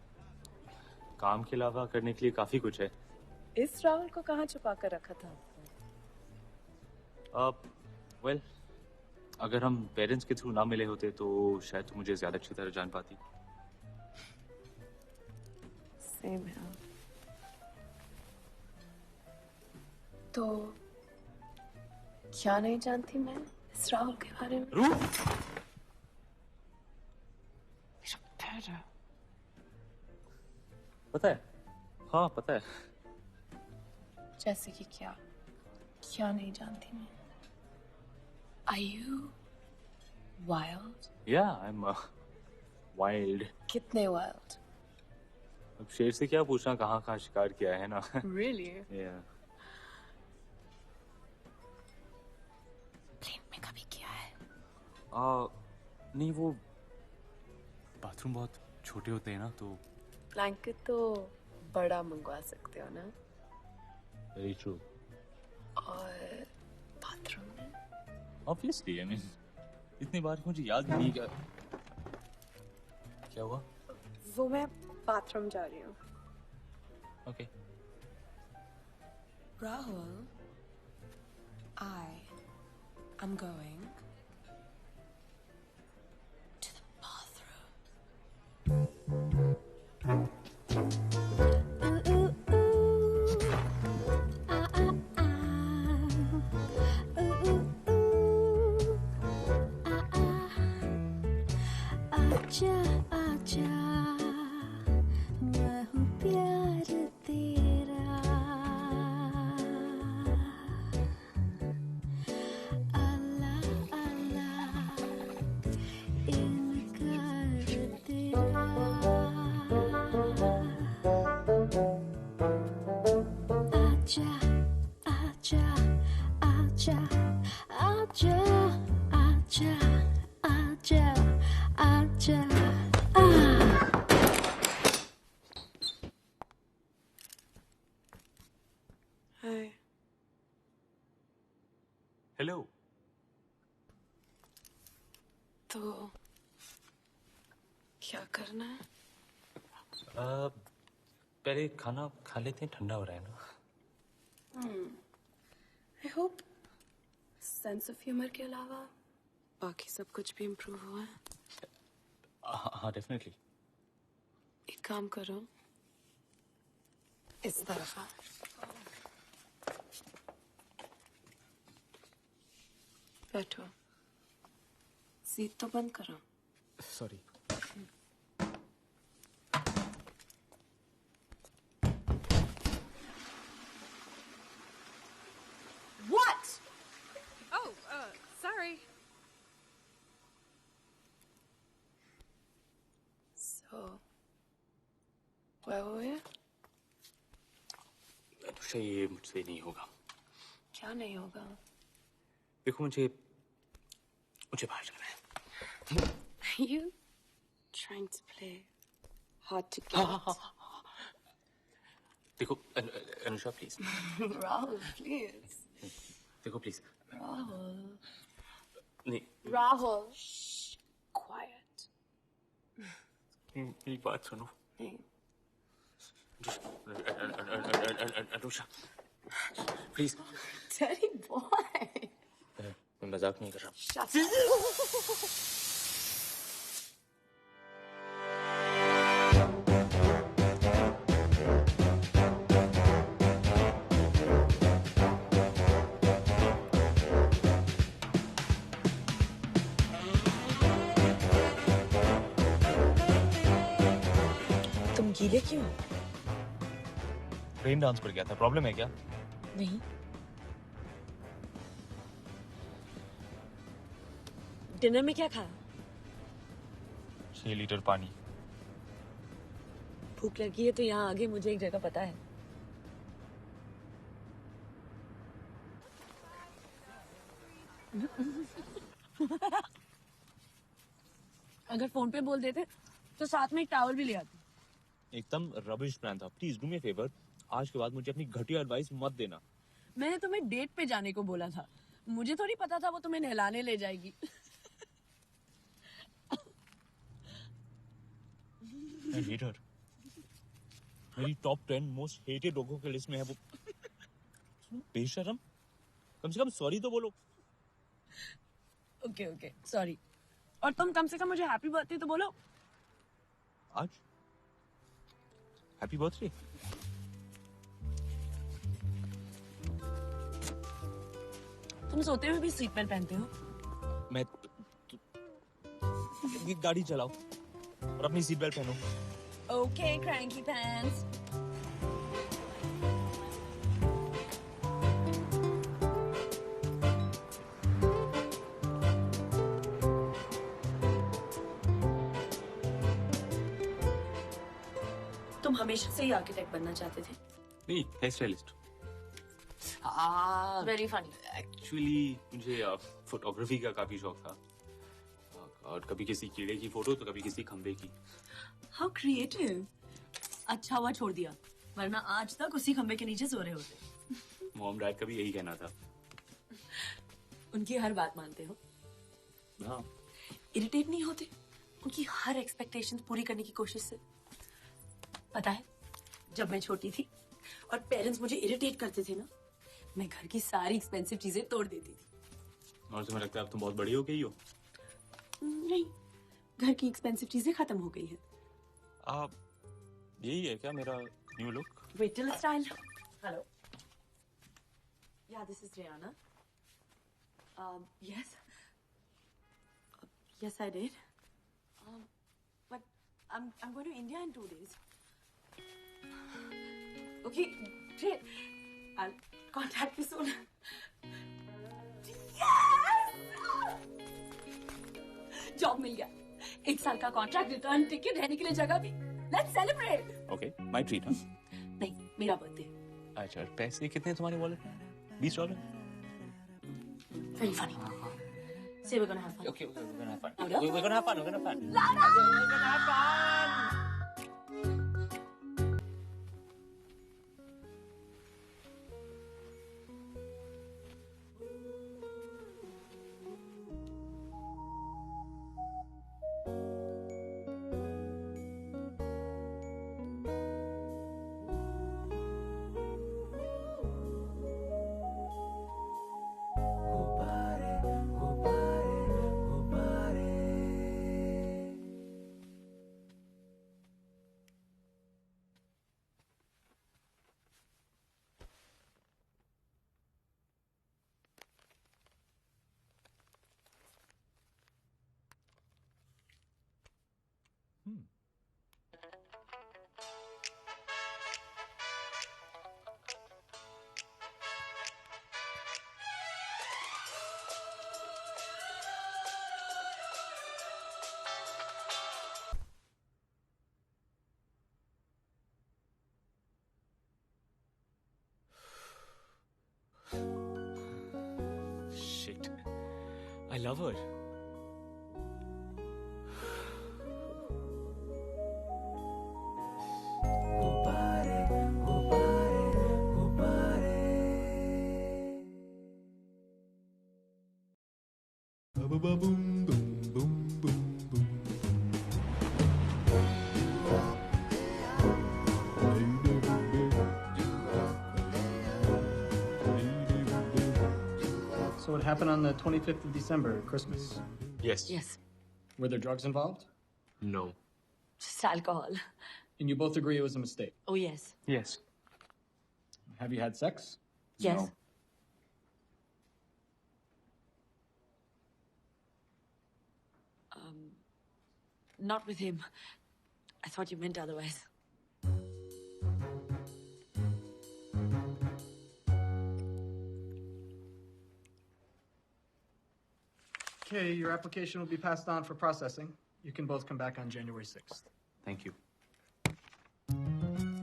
काम के अलावा करने के लिए काफी कुछ है। इस राहुल को कहाँ छुपा कर रखा था? वेल, अगर हम पेरेंट्स के थ्रू ना मिले होते तो शायद तुम मुझे ज्यादा अच्छी तरह जान पाती। सेम है। तो क्या नहीं जानती मैं इस राहुल के बारे में? मेरा पैर है। पता है? हाँ पता है। जैसे कि क्या? क्या नहीं जानती मैं? Are you wild? Yeah, I'm wild. कितने wild? अब शेर से क्या पूछना कहाँ कहाँ शिकार किया है ना? Really? Yeah. प्लेन में कभी किया है? नहीं, वो बाथरूम बहुत छोटे होते हैं ना, तो ब्लैंकेट तो बड़ा मंगवा सकते हो ना? Very true. और बाथरूम में? Obviously, I mean, इतनी बार मुझे याद नहीं क्या। क्या हुआ? वो मैं बाथरूम जा रही हूँ। Okay. Rahul, I am going to the bathroom. आजा आजा मैं हूँ प्यार तेरा अल्लाह अल्लाह इनकार तेरा आजा आजा आजा आजा आजा आजा आजा हाय। हेलो। तो क्या करना है? पहले खाना खा लेते हैं, ठंडा हो रहा है ना। I hope sense of humour के अलावा बाकी सब कुछ भी इम्प्रूव हुआ है। हाँ डेफिनेटली। एक काम करो, इस तरफ आओ। बैठो। सीट तो बंद करो। Sorry. What? Oh, sorry. So, where were we? Anusha, ये मुझसे नहीं होगा। क्या नहीं होगा? देखो मुझे बाहर जाना है। Are you trying to play hard to get? देखो अनुषा प्लीज। Rahul, please. देखो प्लीज। Rahul. नहीं। Rahul. Shh. Quiet. मेरी बात सुनो। नहीं। अनुषा प्लीज। Dirty boy. मैं मजाक नहीं कर रहा। Shut up. तुम गीले क्यों? रेन डांस पर गया था, प्रॉब्लम है क्या? नहीं। डिनर में क्या खाया? 6 लीटर पानी। भूख लगी है तो यहाँ आगे मुझे एक जगह पता है। अगर फोन पे बोल देते तो साथ में एक टावल भी ले आती। एकदम रबिश प्लान था। प्लीज डू मी फेवर, आज के बाद मुझे अपनी घटिया एडवाइस मत देना। मैंने तुम्हें डेट पे जाने को बोला था, मुझे थोड़ी पता था वो तुम्हें नहलाने ले जाएगी। मैं हेटर, मेरी टॉप 10 मोस्ट हेटेड लोगों के लिस्ट में है वो। बेशरम, कम से कम सॉरी तो बोलो। Okay okay sorry. और तुम कम से कम मुझे हैप्पी बर्थडे तो बोलो। आज हैप्पी बर्थडे। तुम सोते हुए भी सीट बेल्ट पहनते हो? मैं गाड़ी चलाओ और अपनी सीट बेल्ट पहनो। Okay cranky pants. तुम हमेशा से ही आर्किटेक्ट बनना चाहते थे? नहीं, hair stylist. Very funny. Actually मुझे फोटोग्राफी का काफी शौक था, और कभी किसी कीड़े की फोटो तो कभी किसी खंबे की। How creative. अच्छा हुआ छोड़ दिया, वरना आज तक उसी खंबे के नीचे सो रहे होते। मॉम डैड का भी यही कहना था। उनकी हर बात मानते हो? हाँ। इरिटेट नहीं होते उनकी हर एक्सपेक्टेशंस पूरी करने की कोशिश से। पता है, जब मैं छोटी थी और पेरेंट्स मुझे इरिटेट करते थे ना, मैं घर की सारी एक्सपेंसिव चीजें तोड़ देती थी। और तुम्हें लगता है अब तुम बहुत बड़ी हो गई हो? नहीं, घर की एक्सपेंसिव चीजें खत्म हो गई है। आप यही है क्या मेरा new look? Waitress style. Hello. Yeah, this is Rihanna. Yes. Yes, I did. But I'm going to India in 2 days. Okay, great. I'll contact you soon. Yes! Job मिल गया, 1 साल का कॉन्ट्रैक्ट, रिटर्न टिकट, रहने के लिए जगह भी। Let's celebrate. Okay, my treat. हाँ, नहीं, मेरा बर्थडे। अच्छा, पैसे कितने तुम्हारे वॉलेट में? $20? Very funny. Say we're gonna have fun. Okay, we're gonna have fun. Louder. We're gonna have fun. We're gonna have fun. Louder. We're gonna have fun. Shit. I love her. So what happened on the 25th of December, Christmas? Yes. Yes. Were there drugs involved? No. Just alcohol. And you both agree it was a mistake? Oh, yes. Yes. Have you had sex? Yes. No. Not with him. I thought you meant otherwise. Okay, your application will be passed on for processing. You can both come back on January 6th. Thank you.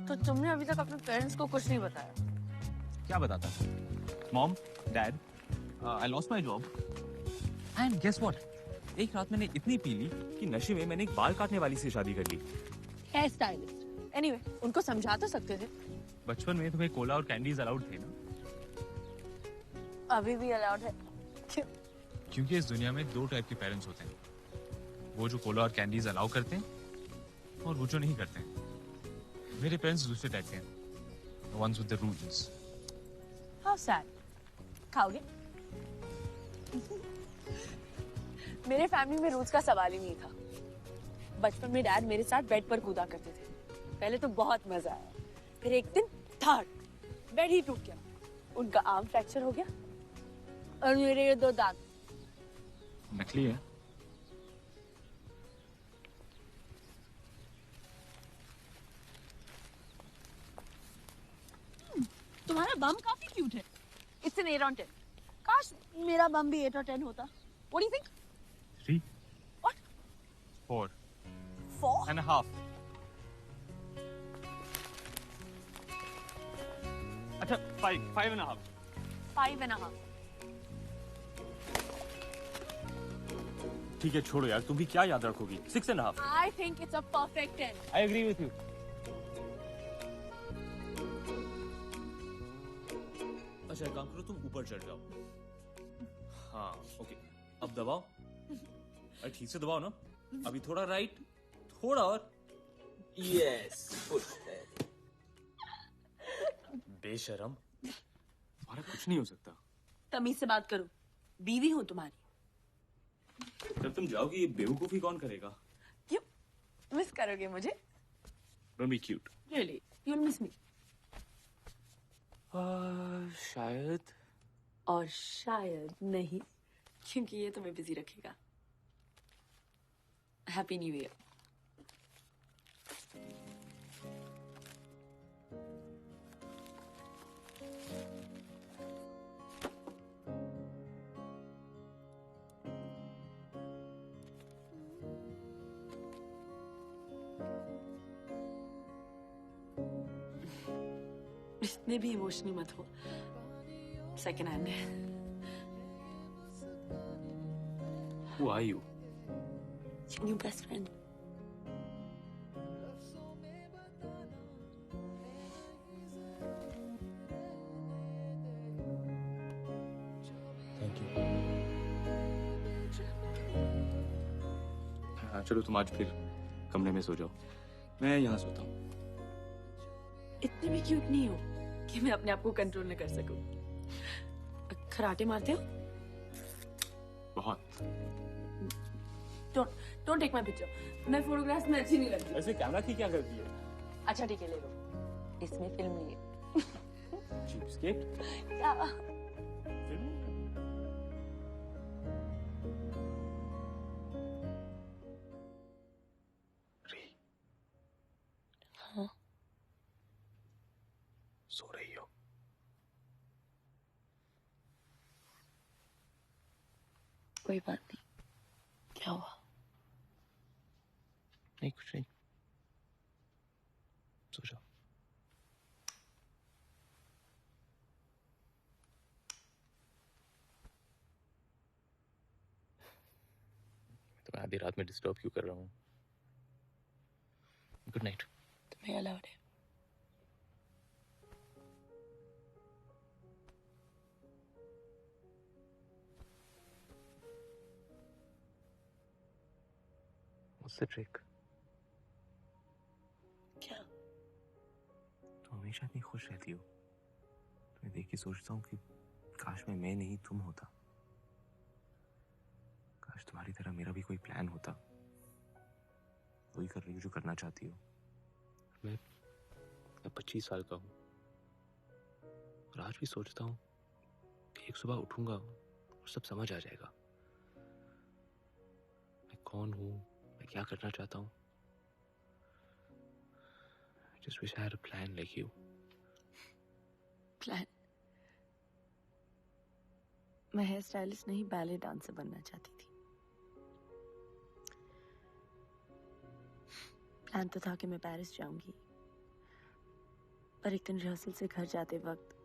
तो तुमने अभी तक अपने पेरेंट्स को कुछ नहीं बताया? क्या बताता? Mom, Dad, I lost my job. And guess what? एक रात मैंने इतनी पी ली कि नशे में मैंने एक बाल काटने वाली से शादी कर ली। Hair stylist. Anyway, उनको समझा तो सकते थे। बचपन में तुम्हें कोला और कैंडीज अलाउड थे ना? अभी भी अलाउड है। क्यों? क्योंकि इस दुनिया में 2 टाइप के पेरेंट्स होते हैं, वो जो कोला और कैंडीज अलाउ करते हैं और वो जो नहीं करते हैं। मेरे पेरेंट्स दूसरे टाइप के हैं, the ones with the rules. How sad. खाओगे? मेरे फैमिली में रूल्स का सवाल ही नहीं था। बचपन में डैड मेरे साथ बेड पर कूदा करते थे। पहले तो बहुत मजा आया, फिर एक दिन बेड ही टूट गया, उनका आर्म फ्रैक्चर हो गया और मेरे ये 2 दांत। नकली है। तुम्हारा बम काफी क्यूट है। It's an 8 on 10. काश मेरा बम भी 8 or 10 होता। What do you think? 3. What? 4. 4.5. अच्छा 5.5. 5.5. ठीक है, छोड़ो यार, तुम भी क्या याद रखोगी? 6.5. I think it's a perfect 10. I agree with you. अच्छा, काम करो, तुम ऊपर चढ़ जाओ। हाँ, ओके, अब दबाओ। अरे ठीक से दबाओ ना। अभी थोड़ा राइट, थोड़ा और। यस, बेशरम, तुम्हारा कुछ नहीं हो सकता। तमीज से बात करो, बीवी हूँ तुम्हारी। जब तुम जाओगी ये बेवकूफी कौन करेगा? क्यों मिस करोगे मुझे? Don't be cute. Really, you'll miss me. शायद। और शायद नहीं, क्योंकि ये तुम्हें बिजी रखेगा। Happy new year. इतने भी इमोशनल मत हो। सेकेंड हैंड है। Who are you? Your new best friend. Thank you. हाँ, चलो तुम आज फिर कमरे में सो जाओ, मैं यहाँ सोता हूँ। इतने भी क्यूट नहीं हो कि मैं अपने आप को कंट्रोल न कर सकूं। कराटे मारते हो? बहुत। Don't take my picture. मैं फोटोग्राफ्स में अच्छी नहीं लगती। ऐसे कैमरा की क्या करती है? अच्छा ठीक है, ले लो। इसमें फिल्म नहीं है। Cheapskate? क्या? हाँ? सो रही हो? कोई बात नहीं। क्या हुआ? नहीं, कुछ नहीं। सो जाओ। तो मैं आधी रात में डिस्टर्ब क्यों कर रहा हूँ? Good night. तुम्हें अलाउड है। What's the trick? क्या? तुम हमेशा इतनी खुश रहती हो। तुम्हें देख के सोचता हूँ कि काश मैं नहीं तुम होता। काश तुम्हारी तरह मेरा भी कोई प्लान होता। वही कर रही हो जो करना चाहती हो। मैं 25 साल का हूँ और आज भी सोचता हूँ कि एक सुबह उठूंगा और सब समझ आ जाएगा। मैं कौन हूँ, मैं क्या करना चाहता हूँ। I just wish I had a plan like you. Plan? मैं हेयर स्टाइलिस्ट नहीं, बैले डांसर बनना चाहती थी। प्लान तो था कि मैं पेरिस जाऊंगी, पर एक दिन रिहर्सल से घर जाते वक्त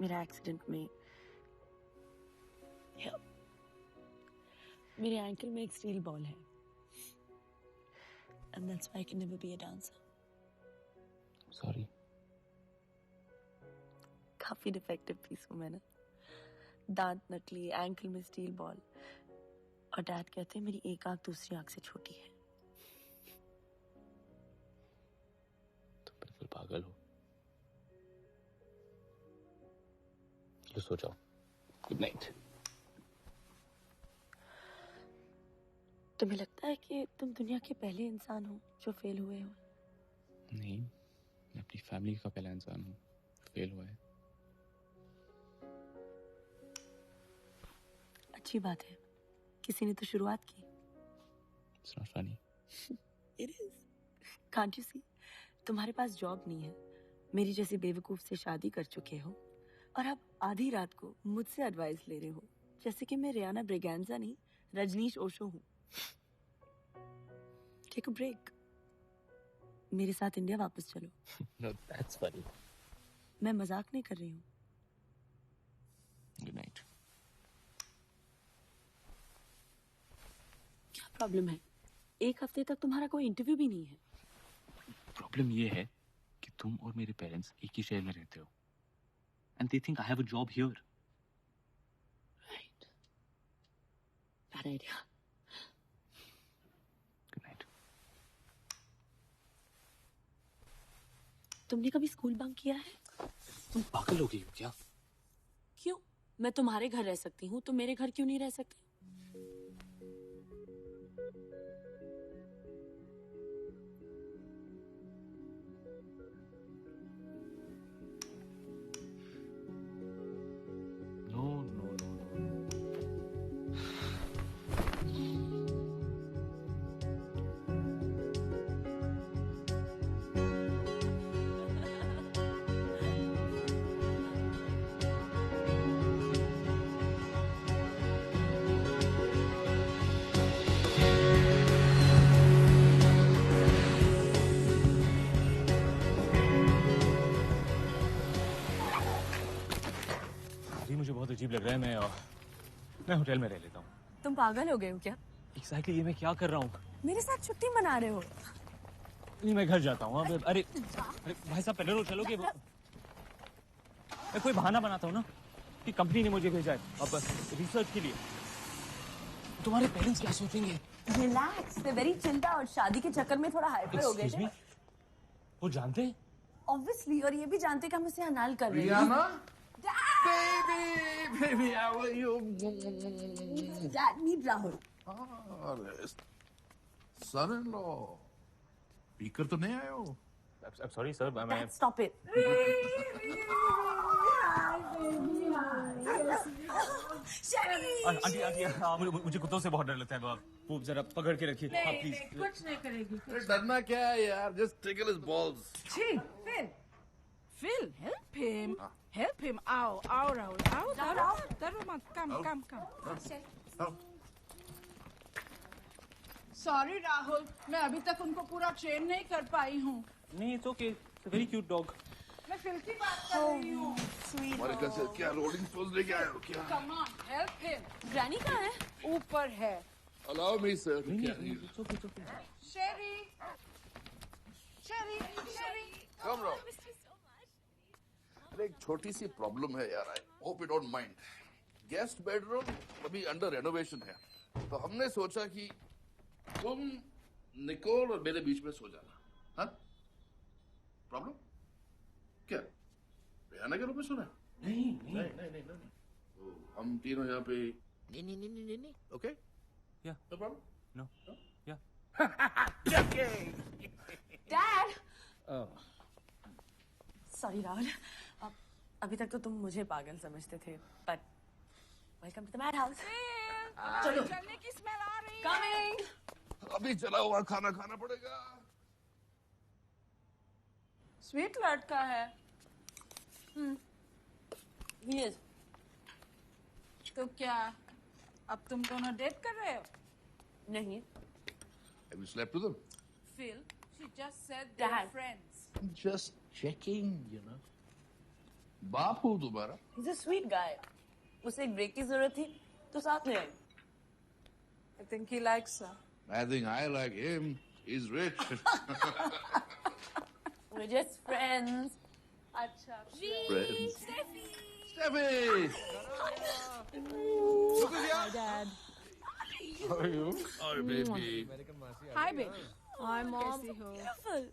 मेरा एक्सीडेंट में मेरे एंकल में एक स्टील बॉल है। And that's why I can never be a dancer. Sorry. काफी डिफेक्टिव पीस हूँ मैं ना। दांत नकली, एंकल में स्टील बॉल, और डैड कहते हैं मेरी एक आंख दूसरी आंख से छोटी है। तुम बिल्कुल पागल हो। चलो सो जाओ। Good night. तुम्हें लगता है कि तुम दुनिया के पहले इंसान हो जो फेल हुए हो? नहीं, मैं अपनी फैमिली का पहला इंसान हूँ फेल हुआ है। अच्छी बात है, किसी ने तो शुरुआत की। It's not funny. It is. Can't you see? तुम्हारे पास जॉब नहीं है, मेरी जैसी बेवकूफ से शादी कर चुके हो, और अब आधी रात को मुझसे एडवाइस ले रहे हो, जैसे कि मैं रियाना ब्रेगेंजा नहीं, रजनीश ओशो हूँ। Take a break. मेरे साथ इंडिया वापस चलो। No, that's funny. मैं मजाक नहीं कर रही हूँ। Good night. क्या प्रॉब्लम है? एक हफ्ते तक तुम्हारा कोई इंटरव्यू भी नहीं है। प्रॉब्लम ये है कि तुम और मेरे पेरेंट्स एक ही शहर में रहते हो and they think I have a job here. Right. Bad idea. तुमने कभी स्कूल बंक किया है? तुम पागल हो गई हो क्या? क्यों? मैं तुम्हारे घर रह सकती हूँ, तुम मेरे घर क्यों नहीं रह सकती? नो नो नो अभी मुझे बहुत अजीब लग रहा है। मैं होटल में रह लेता हूँ। तुम पागल हो गए हो क्या? एग्जैक्टली ये मैं क्या कर रहा हूँ? मेरे साथ छुट्टी मना रहे हो? नहीं, मैं घर जाता हूँ। अरे भाई साहब, पहले चलोगे? मैं कोई बहाना बनाता हूँ ना कि कंपनी ने मुझे भेजा है अब रिसर्च के लिए। तुम्हारे पेरेंट्स क्या सोचेंगे? Relax, they very chilled out. शादी के चक्कर में थोड़ा हाइपर हो गए थे। वो जानते हैं? ऑब्वियसली, और ये भी जानते कि हम इसे अनाल कर रहे हैं। Rihanna? Baby, how are you? Dad, meet Rahul. Son-in-law. Speaker तो नहीं आए हो? I'm sorry sir, मैं Dad, stop it. आंटी, मुझे कुत्तों से बहुत डर लगता है। वो जरा पकड़ के रखिए, हाँ प्लीज। कुछ नहीं करेगी। अरे डरना क्या है यार? Just tickle his balls. Phil, help him. Help him. Ow, Rahul. Ow. Daro mat. Come. Sorry, Rahul. मैं अभी तक उनको पूरा ट्रेन नहीं कर पाई हूँ। नहीं, it's okay. It's a very cute dog. मैं फिल की बात कर रही हूँ। हमारे घर से क्या रोलिंग स्टोन्स लेके आए हो क्या? Come on, help him. Granny कहाँ है? ऊपर है। Allow me, sir. It's okay. Sherry. Come round. अरे एक छोटी सी प्रॉब्लम है यार। I hope you don't mind. Guest bedroom अभी अंडर रेनोवेशन है, तो हमने सोचा कि तुम निकोल और मेरे बीच में सो जाना। हाँ? प्रॉब्लम? क्या? रिहाना के रूम में सोना? नहीं। तो हम तीनों यहाँ पे। नहीं। Okay? Yeah. No problem? No. Yeah. Okay. Dad. Sorry, Rahul. अभी तक तो तुम मुझे पागल समझते थे, but welcome to the madhouse. चलो। चलने की स्मेल आ रही है। Coming. अभी चला हुआ खाना खाना पड़ेगा। स्वीट लड़का है। He is. तो क्या अब तुम दोनों डेट कर रहे हो? नहीं। Have you slept with them? Phil, she just said they're Dad. friends. Just checking, you know. बाप हूँ तुम्हारा। He's a sweet guy. उसे एक ब्रेक की जरूरत थी, तो साथ ले आई। I think he likes her. I think I like him. He's rich. We're just friends. अच्छा। Friends. Steffi. Steffi! Hi, Dad. How are you? Hi, baby. Hi, baby. Hi, Mom. कैसी हो? Beautiful.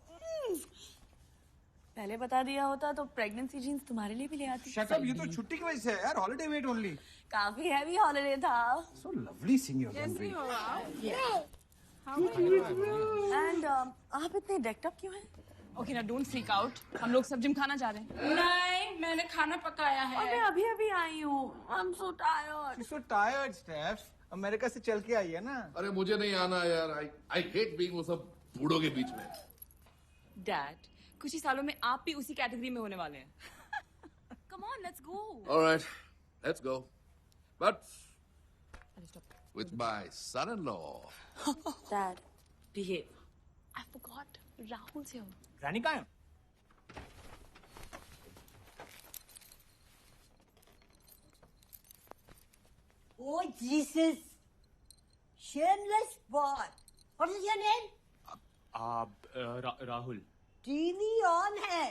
पहले बता दिया होता तो प्रेगनेंसी जीन्स तुम्हारे लिए भी ले आती। Shut up, ये तो छुट्टी की वजह से है यार, हॉलिडे वेट ओनली। काफी हैवी हॉलिडे था। So lovely seeing you again. कैसी हो आप? Yeah. How are you? And आप इतने डेक्ड अप क्यों हैं? Okay, now don't freak out. हम लोग सब जिम खाना जा रहे हैं। नहीं, मैंने खाना पकाया है। और मैं अभी आई हूँ। I'm so tired. She's so tired, Steph. America से चल के आई है ना। अरे मुझे नहीं आना यार। I hate being वो सब बूढ़ों के बीच में। Dad, कुछ ही सालों में आप भी उसी कैटेगरी में होने वाले हैं। Come on, let's go. All right, let's go. But with my son-in-law. Dad, behave. I forgot. Rahul's here. रानी कहाँ है? Oh, Jesus. Shameless boy. What is your name? Rahul. TV on है।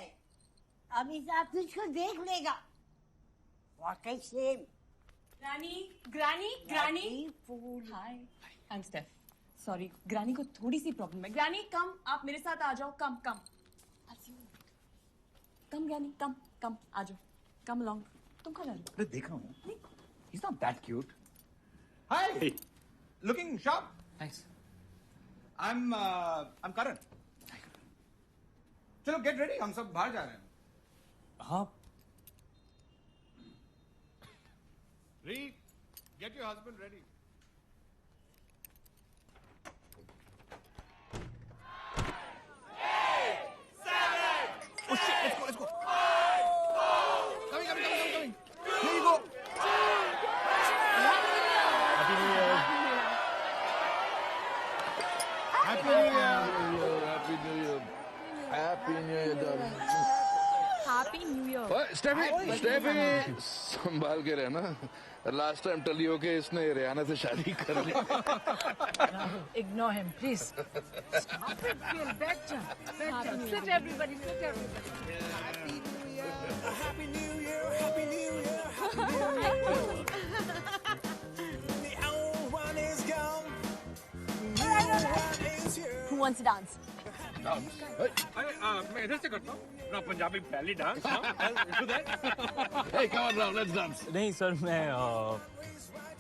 अभी साहब तुझको देख लेगा। What a shame. Granny. Hi. I'm Steph. Sorry, Granny को थोड़ी सी प्रॉब्लम है। Granny, come. आप मेरे साथ आ जाओ। Come. I'll see you. कम ज्ञानी, कम आ जाओ, कम along. तुम कहाँ जा रहे हो? अरे देख रहा हूँ. He's not that cute. Hi. Looking sharp. Thanks. I'm Karan. चलो get ready. हम सब बाहर जा रहे हैं. हाँ. Ree, get your husband ready. Oh shit! Let's go. Coming. Here you go. Happy New Year. Happy New Year. Happy New Year, darling. Happy New Year. Steffi संभाल के रहना. लास्ट टाइम टली हो के इसने रियाना से शादी कर ली. Ignore him, please. Stop it, feel better. Sit everybody. Happy New Year, Happy New Year, Happy New Year, Happy New Year. The old one is gone. New one is here. Who wants to dance? मैं इधर से करता हूँ ना Punjabi belly dance. Hey, come on, Ram, let's dance. नहीं सर मैं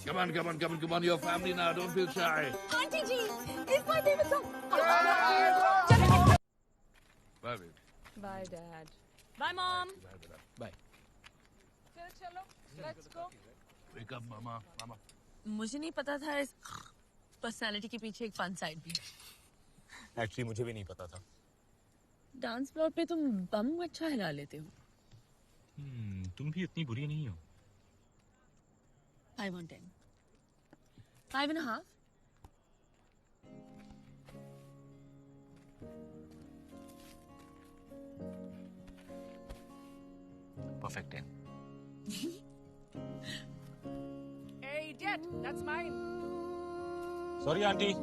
Come on. Your family now. Don't feel shy. Auntie Ji, it's my favorite song. Bye, baby. Bye, Dad. Bye, Mom. Bye. चलो, let's go. Wake up, Mama. मुझे नहीं पता था इस पर्सनालिटी के पीछे एक फन साइड भी. एक्चुअली मुझे भी नहीं पता था. डांस फ्लोर पे तुम बम अच्छा हिला लेते हो. तुम भी इतनी बुरी नहीं हो. 5 on 10. 5.5. Perfect 10. Hey, Dad, that's mine. Sorry, Auntie.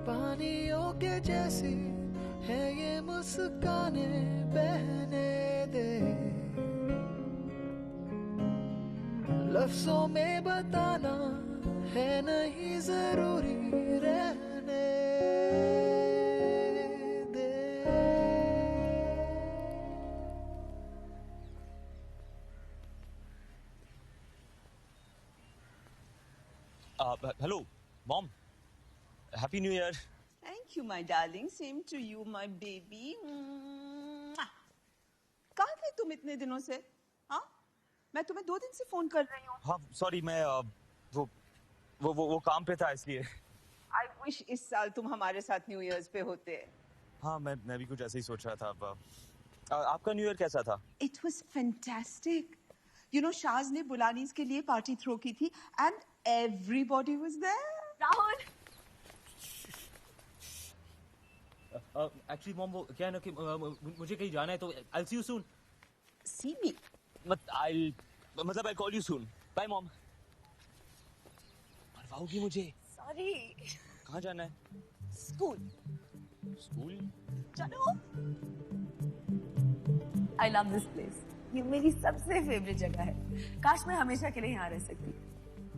पानियों के जैसी है ये मुस्काने बहने दे. लफ्जों में बताना है नहीं जरूरी रहने दे. Hello, Mom. Happy New Year. Thank you, my darling. Same to you, my baby. कहाँ थे तुम इतने दिनों से? हाँ? मैं तुम्हें 2 दिन से फोन कर रही हूँ. हाँ, सॉरी मैं वो काम पे था इसलिए. I wish इस साल तुम हमारे साथ न्यू ईयर्स पे होते. हाँ, मैं भी कुछ ऐसे ही सोच रहा था. आपका न्यू ईयर कैसा था? It was fantastic. You know, Shaz ने बुलानीज के लिए पार्टी थ्रो की थी and everybody was there. Rahul. Actually mom वो क्या है ना कि मुझे कहीं जाना है तो I'll see you soon. See me. I'll call you soon. Bye mom. मरवाओगी मुझे. Sorry. कहाँ जाना है? School. चलो. I love this place. ये मेरी सबसे फेवरेट जगह है. काश मैं हमेशा के लिए यहाँ रह सकती.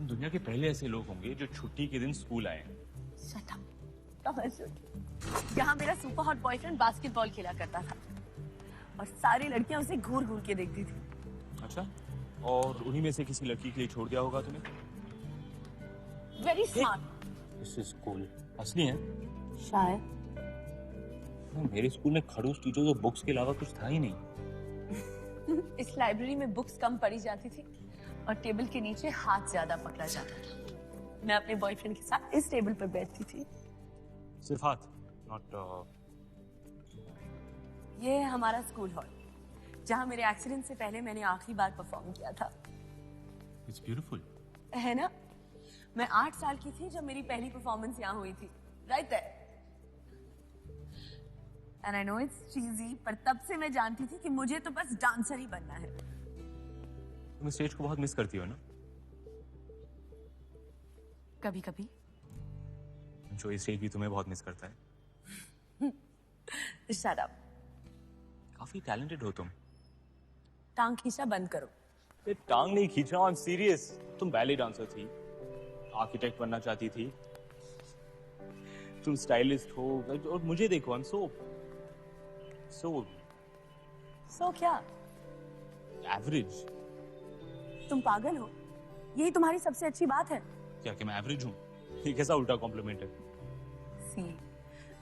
दुनिया के पहले ऐसे लोग होंगे जो छुट्टी के दिन स्कूल आए. Shut up. यहाँ मेरा सुपर हॉट बॉयफ्रेंड बास्केटबॉल खेला करता था और सारी लड़कियां उसे घूर घूर के देखती थी. अच्छा, और उन्हीं में से किसी लड़की के लिए छोड़ दिया होगा तुम्हें? Very smart. This is cool. असली है? शायद. मेरे स्कूल में खड़ूस टीचर तो बुक्स के अलावा कुछ था ही नहीं. इस लाइब्रेरी में बुक्स कम पढ़ी जाती थी और टेबल के नीचे हाथ ज्यादा पकड़ा जाता था. मैं अपने बॉयफ्रेंड के साथ इस टेबल पर बैठती थी. सिर्फ हाथ? नॉट. ये है हमारा स्कूल हॉल जहाँ मेरे एक्सीडेंट से पहले मैंने आखिरी बार परफॉर्म किया था. It's beautiful. है ना? मैं 8 साल की थी जब मेरी पहली परफॉर्मेंस यहाँ हुई थी. Right there. And I know it's cheesy, पर तब से मैं जानती थी कि मुझे तो बस डांसर ही बनना है. तुम स्टेज को बहुत मिस करती हो ना? कभी कभी. जो ये स्टेज भी तुम्हें बहुत मिस करता है. Shut up. काफी टैलेंटेड हो तुम. टांग खींचा बंद करो. टांग नहीं खींचना. I am serious. तुम बैले डांसर थी, आर्किटेक्ट बनना चाहती थी, तुम स्टाइलिस्ट हो और मुझे देखो, आई एम सो क्या? एवरेज। तुम पागल हो? यही तुम्हारी सबसे अच्छी बात है? क्या कि मैं एवरेज हूँ? ये कैसा उल्टा कॉम्प्लीमेंट है? सी,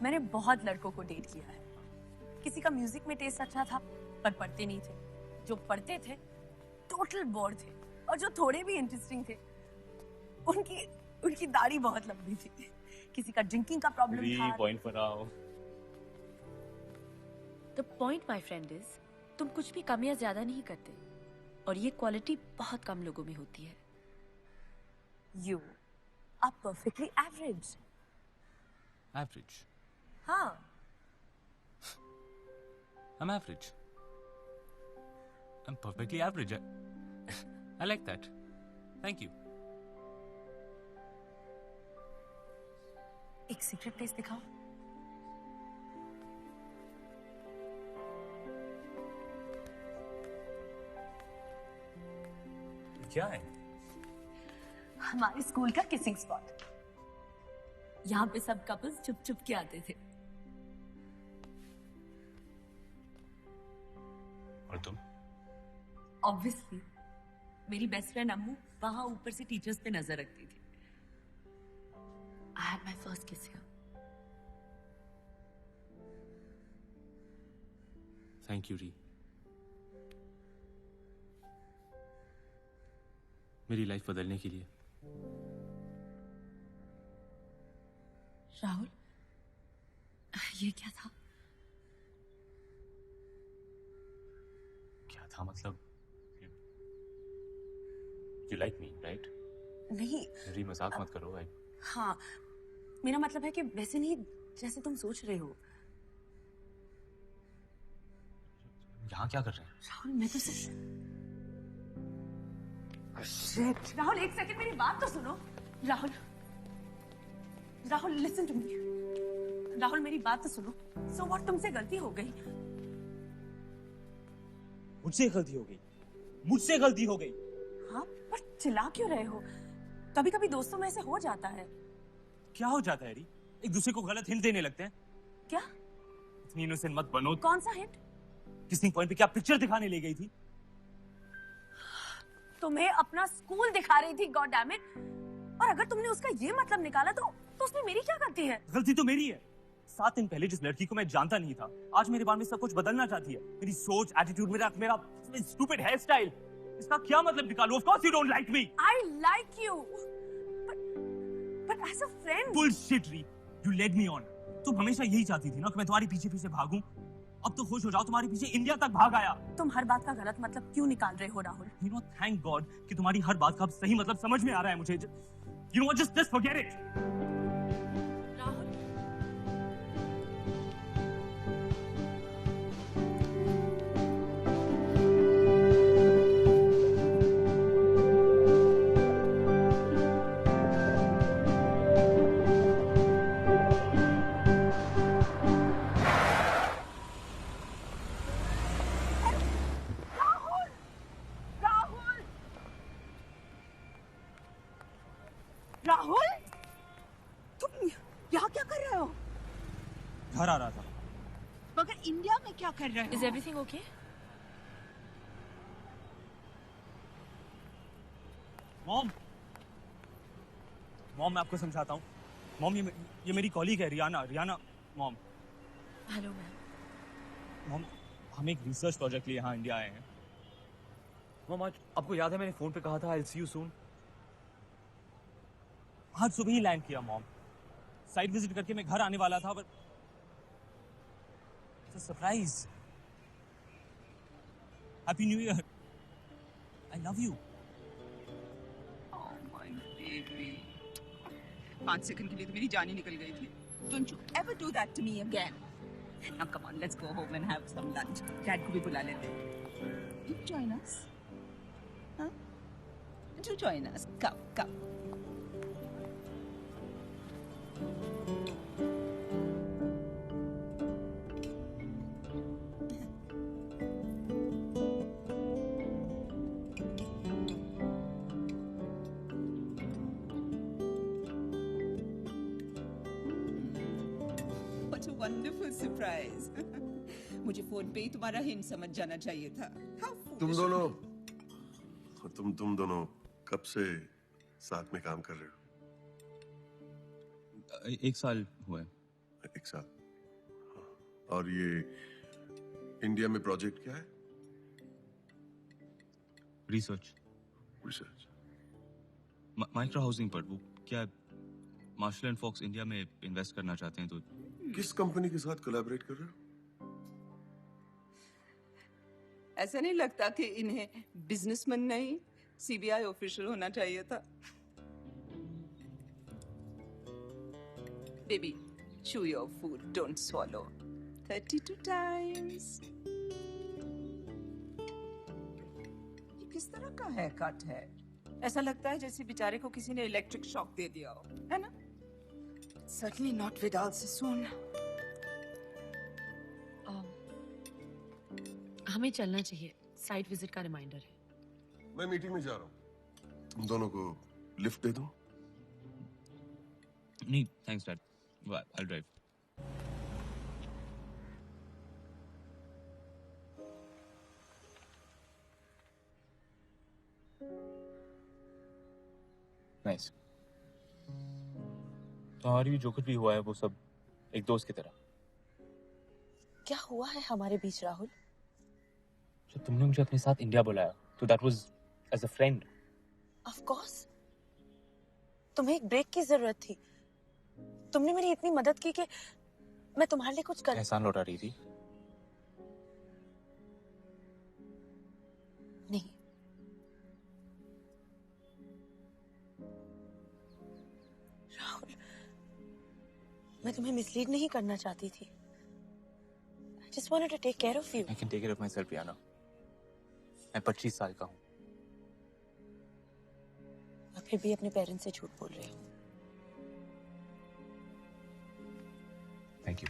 मैंने बहुत लड़कों को डेट किया है। किसी का म्यूजिक में टेस्ट अच्छा था पर पढ़ते नहीं थे, जो पढ़ते थे टोटल बोर थे, और जो थोड़े भी इंटरेस्टिंग थे उनकी दाढ़ी बहुत लंबी थी। किसी का ड्रिंकिंग का प्रॉब्लम था। पॉइंट पर आओ। The point my friend is, तुम कुछ भी कम या ज्यादा नहीं करते, और ये क्वालिटी बहुत कम लोगों में होती है। You are perfectly average. Average? हाँ, I'm average. I'm perfectly average. I like that. Thank you. एक सीक्रेट प्लेस दिखाओ। क्या है? हमारे स्कूल का किसिंग स्पॉट। यहाँ पे सब कपल्स चुप चुप के आते थे। और तुम? ऑब्वियसली मेरी बेस्ट फ्रेंड अम्मू वहां ऊपर से टीचर्स पे नजर रखती थी। आई हैड माय फर्स्ट किस हियर। थैंक यू री। मेरी लाइफ बदलने के लिए। राहुल, ये क्या था? क्या था मतलब? You like me, right? नहीं। मेरी मजाक मत करो भाई। हाँ, मेरा मतलब है कि वैसे नहीं जैसे तुम सोच रहे हो। यहाँ क्या कर रहे हैं? राहुल, मैं तो Shit. राहुल, एक सेकंड मेरी बात तो सुनो। Rahul listen to me. Rahul, मेरी बात तो सुनो। सो व्हाट, तुमसे गलती हो गई। मुझसे गलती हो गई? मुझसे गलती हो गई? हाँ, पर चिल्ला क्यों रहे हो? कभी कभी दोस्तों में ऐसे हो जाता है। क्या हो जाता है री? एक दूसरे को गलत हिंट देने लगते हैं। क्या? इतनी इनोसेंट मत बनो। कौन सा हिंट? किसिंग पॉइंट पे क्या पिक्चर दिखाने ले गई थी? तुम्हें अपना स्कूल दिखा रही थी, गॉड डैम इट। और अगर तुमने उसका ये मतलब निकाला तो उसमें मेरी क्या गलती है? गलती तो मेरी है। 7 दिन पहले जिस लड़की को मैं जानता नहीं था, आज मेरे बारे में सब कुछ बदलना चाहती है। मेरी सोच, एटीट्यूड, मेरा स्टूपिड हेयर स्टाइल, इसका क्या मतलब निकालो? Of course you don't like me. I like you, but as a friend. Bullshit, Ree. You led me on. तुम हमेशा यही चाहती थी ना कि मैं तुम्हारे पीछे पीछे भागूं। अब तो खुश हो जाओ, तुम्हारे पीछे इंडिया तक भाग आया। तुम हर बात का गलत मतलब क्यों निकाल रहे हो Rahul? You know, thank God कि तुम्हारी हर बात का अब सही मतलब समझ में आ रहा है मुझे। You know what? Just forget it. Rahul, तुम यहाँ क्या कर रहे हो? घर आ रहा था। मगर इंडिया में क्या कर रहे हो? Is everything okay? मॉम, मैं आपको समझाता हूँ। मॉम, ये मेरी कॉलीग है Riyana. Mom. Hello ma'am. Mom, हम एक रिसर्च प्रोजेक्ट लिए यहाँ इंडिया आए हैं। मॉम, आज आपको याद है मैंने फोन पे कहा था I'll see you soon? आज सुबह ही लैंड किया मॉम। साइट विजिट करके मैं घर आने वाला था, पर surprise. Happy new year. I love you. Oh my baby. 5 second के लिए तो मेरी जान ही निकल गई थी। Don't you ever do that to me again. Now come on, let's go home and have some lunch. Dad को भी बुला लेते हैं। You join us? Huh? Do join us. Come. wonderful surprise. मुझे फोन पे ही तुम्हारा हिंट समझ जाना चाहिए था. How तुम foolish. दोनों कब से साथ में काम कर रहे हो? 1 साल हुआ है. 1 साल. और ये इंडिया में प्रोजेक्ट क्या है? रिसर्च. माइक्रो हाउसिंग पर. वो क्या मार्शल एंड फॉक्स इंडिया में इन्वेस्ट करना चाहते हैं, तो किस कंपनी के साथ कोलैबोरेट कर रहे हो? ऐसा नहीं लगता कि इन्हें बिजनेसमैन नहीं सीबीआई ऑफिशियल होना चाहिए था. Baby, chew your food, don't swallow. 32 times. ये किस तरह का हेयर कट है? ऐसा लगता है जैसे बेचारे को किसी ने इलेक्ट्रिक शॉक दे दिया हो, है ना? Certainly not with Al Sassoon. हमें चलना चाहिए. साइट विजिट का रिमाइंडर है. मैं मीटिंग में जा रहा हूँ. तुम दोनों को लिफ्ट दे दूं? नहीं, thanks dad. I'll drive. Nice. तो हमारी जो कुछ भी हुआ है वो सब एक दोस्त की तरह. क्या हुआ है हमारे बीच राहुल? जब तुमने मुझे अपने साथ इंडिया बुलाया तो that was as a friend. Of course. तुम्हें एक ब्रेक की जरूरत थी. तुमने मेरी इतनी मदद की कि मैं तुम्हारे लिए कुछ कर. एहसान लौटा रही थी. नहीं. राहुल, मैं तुम्हें मिसलीड नहीं करना चाहती थी. I just wanted to take care of you. I can take care of myself, Rihanna. मैं 25 साल का हूँ. और फिर भी अपने पेरेंट्स से झूठ बोल रहे हो. Thank you.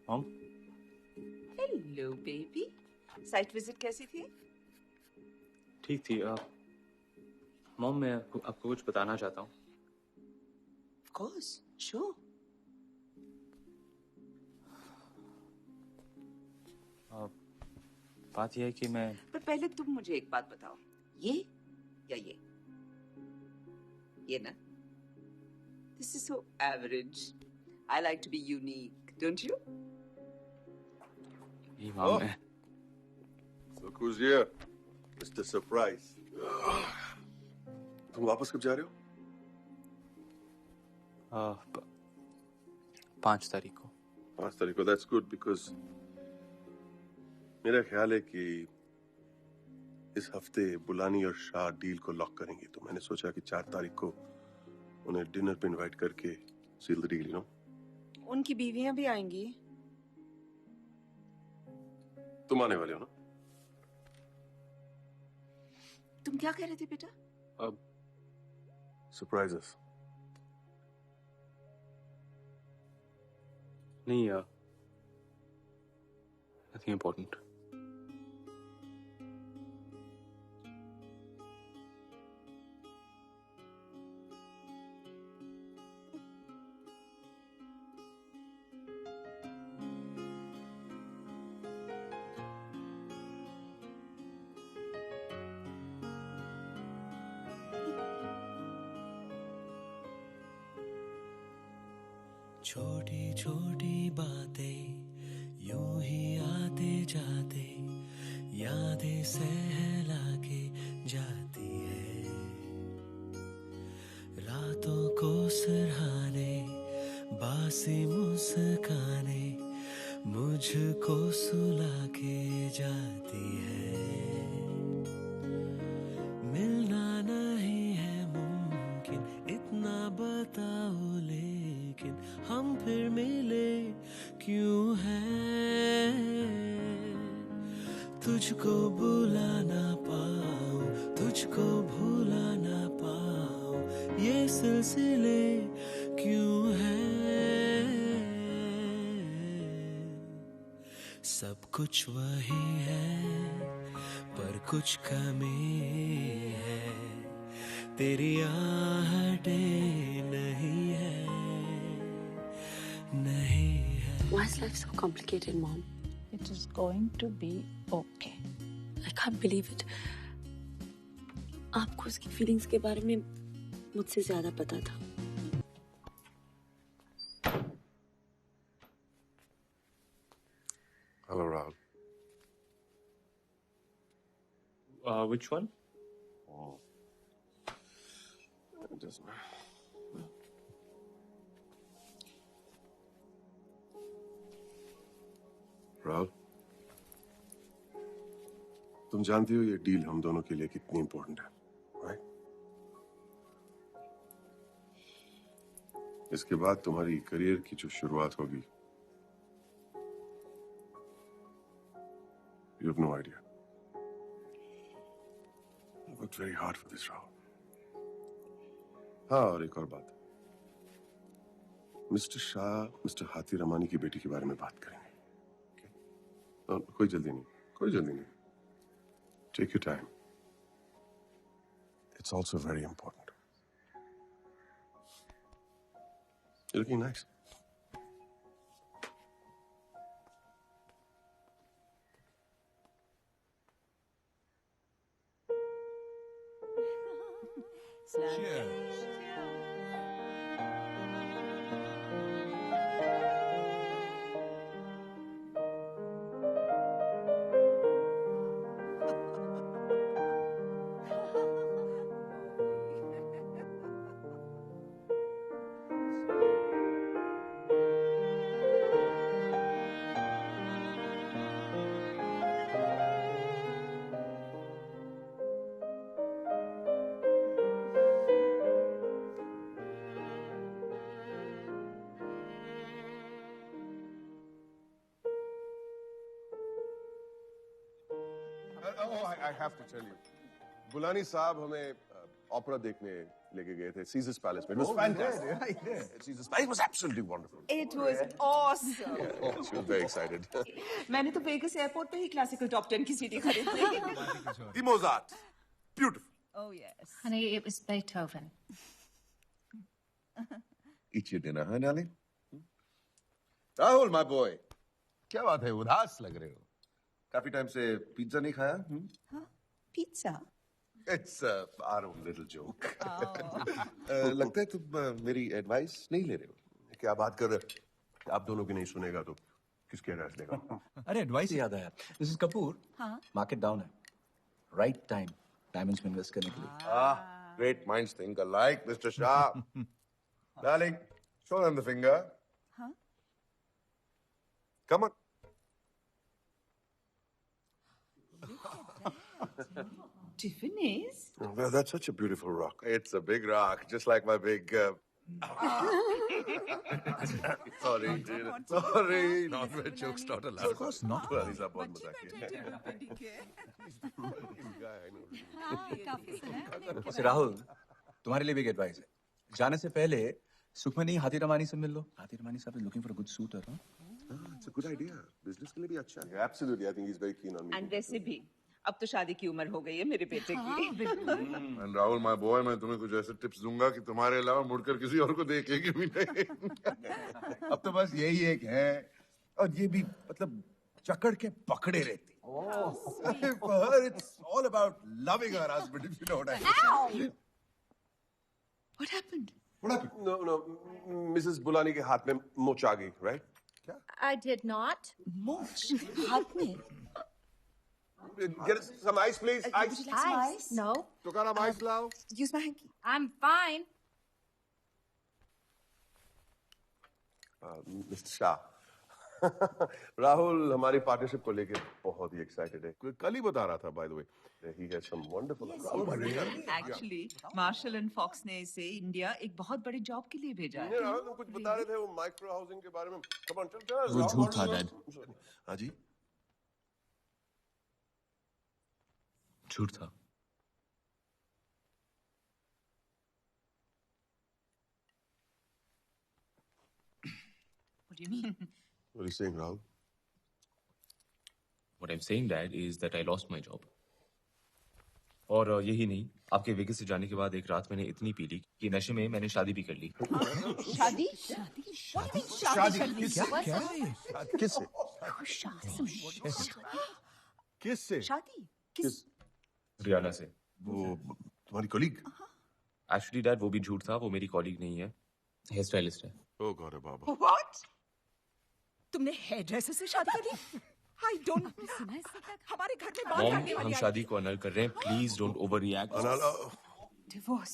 Mom? Hello, baby. Site visit कैसी थी? ठीक थी. मॉम, मैं आपको कुछ बताना चाहता हूँ. Of course, sure. बात यह है कि मैं. पर पहले तुम मुझे एक बात बताओ. ये या ये? ये ना? This is so average. I like to be unique, don't you? नहीं मॉम, मैं. So who's here? Mr. Surprise. तुम वापस कब जा रहे हो? 5 तारीख को. 5 तारीख को. That's good because मेरा ख्याल है कि इस हफ्ते बुलानी और शाह डील को लॉक करेंगे. तो मैंने सोचा कि 4 तारीख को उन्हें डिनर पे इनवाइट करके seal the deal, you know. उनकी बीवियां भी आएंगी. तुम आने वाले हो ना? तुम क्या कह रहे थे बेटा? सरप्राइजेस. नहीं, nothing important. छोटी छोटी बातें यूं ही आते जाते यादें सहला के जाती है. रातों को सरहाने बासी मुस्काने मुझको सुला के जाती है. मिलना नहीं है मुमकिन इतना बताओ ले तुझको भुला ना पाऊं, तुझको भुला ना पाऊं, ये सिलसिले क्यों है? सब कुछ वही है पर कुछ कमी है, तेरी आहटें नहीं है, नहीं है। Why is life so complicated, Mom? It is going to be okay. I can't believe it. आपको उसकी फीलिंग्स के बारे में मुझसे ज्यादा पता था. Hello, Rahul. Which one? It doesn't matter. Rahul, तुम जानती हो ये डील हम दोनों के लिए कितनी इंपॉर्टेंट है, राइट? इसके बाद तुम्हारी करियर की जो शुरुआत होगी, you have no idea. I worked very hard for this, Rahul. हाँ, और एक और बात, मिस्टर शाह, मिस्टर हाथी रमानी की बेटी के बारे में बात करेंगे. कोई जल्दी नहीं, कोई जल्दी नहीं. Take your time. It's also very important. You're looking nice. Cheers. I have to tell you, बुलानी साहब हमें ऑपरा देखने लेके गए थे Caesar's Palace में. It was fantastic. Yeah, he did. Caesar's Palace was absolutely wonderful. It was awesome. Yeah, she was very excited. मैंने तो वेगस एयरपोर्ट पे ही क्लासिकल टॉप 10 की सीटें खरीदी. The Mozart. Beautiful. Oh yes. Honey, it was Beethoven. Eat your dinner, huh, darling? Rahul, my boy. क्या बात है, उदास लग रहे हो? काफी टाइम से पिज्जा नहीं खाया? हाँ, pizza. It's our own little joke. लगता है तुम मेरी एडवाइस नहीं ले रहे हो. क्या बात कर रहे हो? आप दोनों की नहीं सुनेगा तो किसकी एडवाइस लेगा? अरे एडवाइस याद आया. Mrs. Kapoor. हाँ. मार्केट डाउन है. राइट टाइम डायमंड्स में इन्वेस्ट करने के लिए. Great minds think alike, Mr. Shah. Darling, show them the finger. Huh? Come on. Tiffany's? Oh, well, that's such a beautiful rock. It's a big rock, just like my big. Sorry, sorry. Non-veg jokes not allowed. Of course not. Purani साहब बहुत मजाक किया. वैसे राहुल, तुम्हारे लिए भी एक एडवाइस है. जाने से पहले सुखमनी हाथी रमानी से मिल लो. हाथी रमानी साहब is looking for a good suitor, huh? It's a good idea. Business के लिए भी अच्छा है. Absolutely, I think he's very keen on me. And वैसे भी अब तो शादी की उम्र हो गई है मेरे बेटे की. And Rahul, my boy, मैं तुम्हें कुछ ऐसे टिप्स दूंगा कि तुम्हारे अलावा मुड़कर किसी और को देखेगी भी नहीं. अब तो बस यही एक है, और ये भी मतलब चकड़ के पकड़े रहती. For her, it's all about loving her husband, if you know what I mean. What happened? What happened? No, Mrs. Bulani के हाथ में मोच आ गई, right? I did not. मोच हाथ में. Get us some ice, please. Ice. Would you like some ice? No. Tukara, ice lao. Use my hanky. I'm fine. Mr. Shah. Rahul हमारी पार्टनरशिप को लेके बहुत ही एक्साइटेड है. कल ही बता रहा था, by the way. He has some wonderful. Actually, Marshall and Fox ने इसे इंडिया एक बहुत बड़े जॉब के लिए भेजा है. राहुल तुम कुछ बता रहे थे वो माइक्रो हाउसिंग के बारे में. Come on, चल. वो झूठ था, Dad. हाँ जी. झूठ था। What do you mean? What are you saying, Rahul? What I'm saying, Dad, is that I lost my job. और यही नहीं, आपके वेगस से जाने के बाद एक रात मैंने इतनी पी ली कि नशे में मैंने शादी भी कर ली। शादी? शादी? What do you mean शादी कर ली? किससे? किससे? शादी? किस? रियाना से। वो तुम्हारी कॉलीग? Actually, Dad, वो भी झूठ था। वो मेरी कॉलीग नहीं है, हेयर स्टाइलिस्ट है। Oh God, Baba. What? तुमने हेयर ड्रेसर से शादी कर ली? I don't. हमारे घर में बात मॉम, करने वाली हम आई। शादी को अनल कर रहे हैं। Please don't over react. Divorce.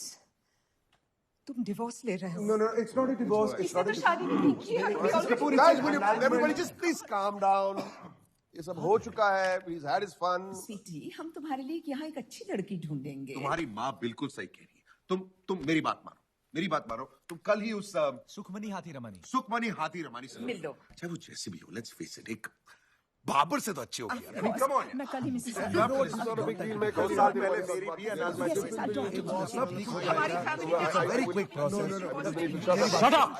तुम डिवोर्स ले रहे हो? No, no, it's not a divorce. It's not a शादी नहीं की है। Mrs. Kapoor, guys, will you, everybody just please calm down. ये सब हो चुका है. He's had his fun. Sweety, हम तुम्हारे लिए यहाँ एक अच्छी लड़की ढूंढेंगे। तुम्हारी माँ बिल्कुल सही कह रही है। तुम मेरी बात मानो। मेरी बात मानो। तुम कल ही उस सुखमनी हाथी रमानी से मिल लो। चाहे वो जैसी भी हो, लेट्स फेस इट, एक बाबर से तो अच्छी होगी यार। I mean, come on. मैं कल ही मिसेस मैं कल साल पहले मेरी भी है। सब ठीक हो जाएगा। Very quick process. Shut up.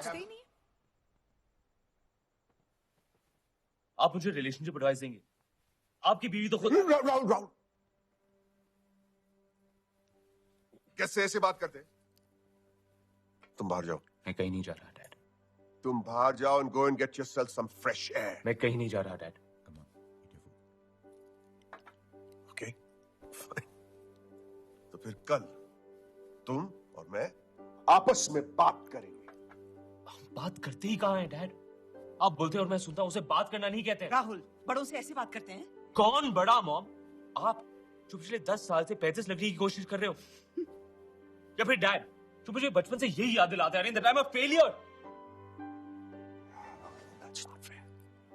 आप मुझे रिलेशनशिप एडवाइस देंगे? आपकी बीवी तो खुद। राहुल, कैसे ऐसे बात करते? तुम बाहर जाओ। मैं कहीं नहीं जा रहा, डैड। तुम बाहर जाओ and go and get yourself some fresh air. मैं कहीं नहीं जा रहा, डैड। Okay, fine. तो फिर कल तुम और मैं आपस में बात करेंगे। हम बात करते ही कहाँ हैं, डैड? आप बोलते और मैं सुनता हूँ, उसे बात करना नहीं कहते। राहुल, बड़ों से ऐसे बात करते हैं? कौन बड़ा, मॉम? आप जो पिछले 10 साल से 35 लगने की कोशिश कर रहे हो, या फिर डैड जो मुझे बचपन से यही याद दिलाते आ रहे हैं that I'm a failure.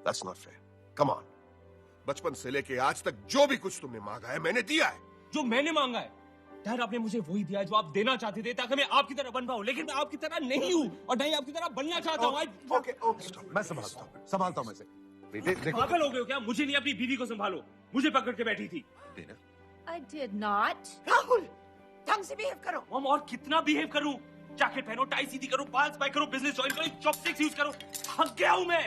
That's not fair. Come on. बचपन से लेके आज तक जो भी कुछ तुमने मांगा है मैंने दिया है। जो मैंने मांगा है, डैड आपने मुझे वही दिया है जो आप देना चाहते थे ताकि मैं आपकी तरह बन पाऊं, लेकिन मैं आपकी तरह नहीं हूं और नहीं आपकी तरह बनना चाहता हूं। ओके, मैं संभालता हूं मैं से। बेटे देखो, पागल हो गए हो क्या? मुझे नहीं अपनी बीवी को संभालो, मुझे पकड़ के बैठी थी। I did not. राहुल, ढंग से बिहेव करो। मॉम, और कितना बिहेव करूं? जैकेट पहनो, टाई सीधी करो, बाल स्पाइक करो, बिजनेस ज्वाइन करो, चॉपस्टिक्स यूज करो। थक गया हूं मैं।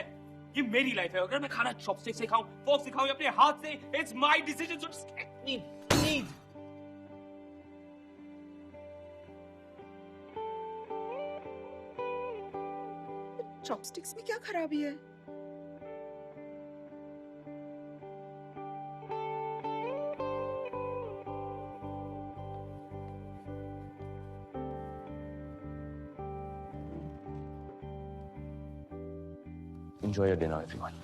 ये मेरी लाइफ है, अगर मैं खाना चॉपस्टिक से खाऊं, फोर्क से खाऊं या अपने हाथ से, it's my decision, so just let me please. Chopsticks में क्या खराबी है? Enjoy your dinner, everyone.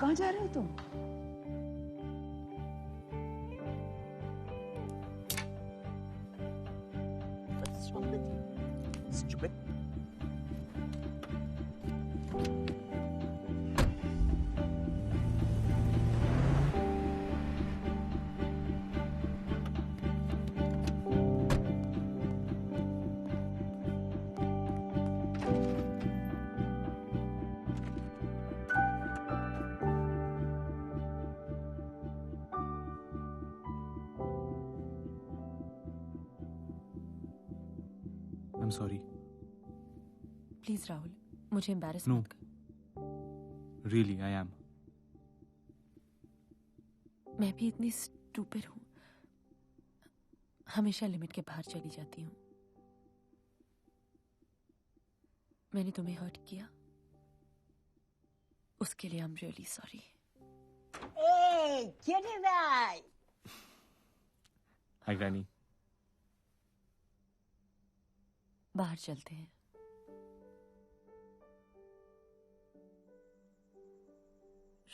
कहाँ जा रहे हो तुम? What's wrong with you? Stupid. I'm sorry. Please Rahul, मुझे एम्बैरेस No. मत कर। Really, I am. मैं भी इतनी स्टूपिड हूँ, हमेशा लिमिट के बाहर चली जाती हूँ। मैंने तुम्हें हर्ट किया, उसके लिए आई am really sorry. Hey, get it right. Hi, Granny. बाहर चलते हैं।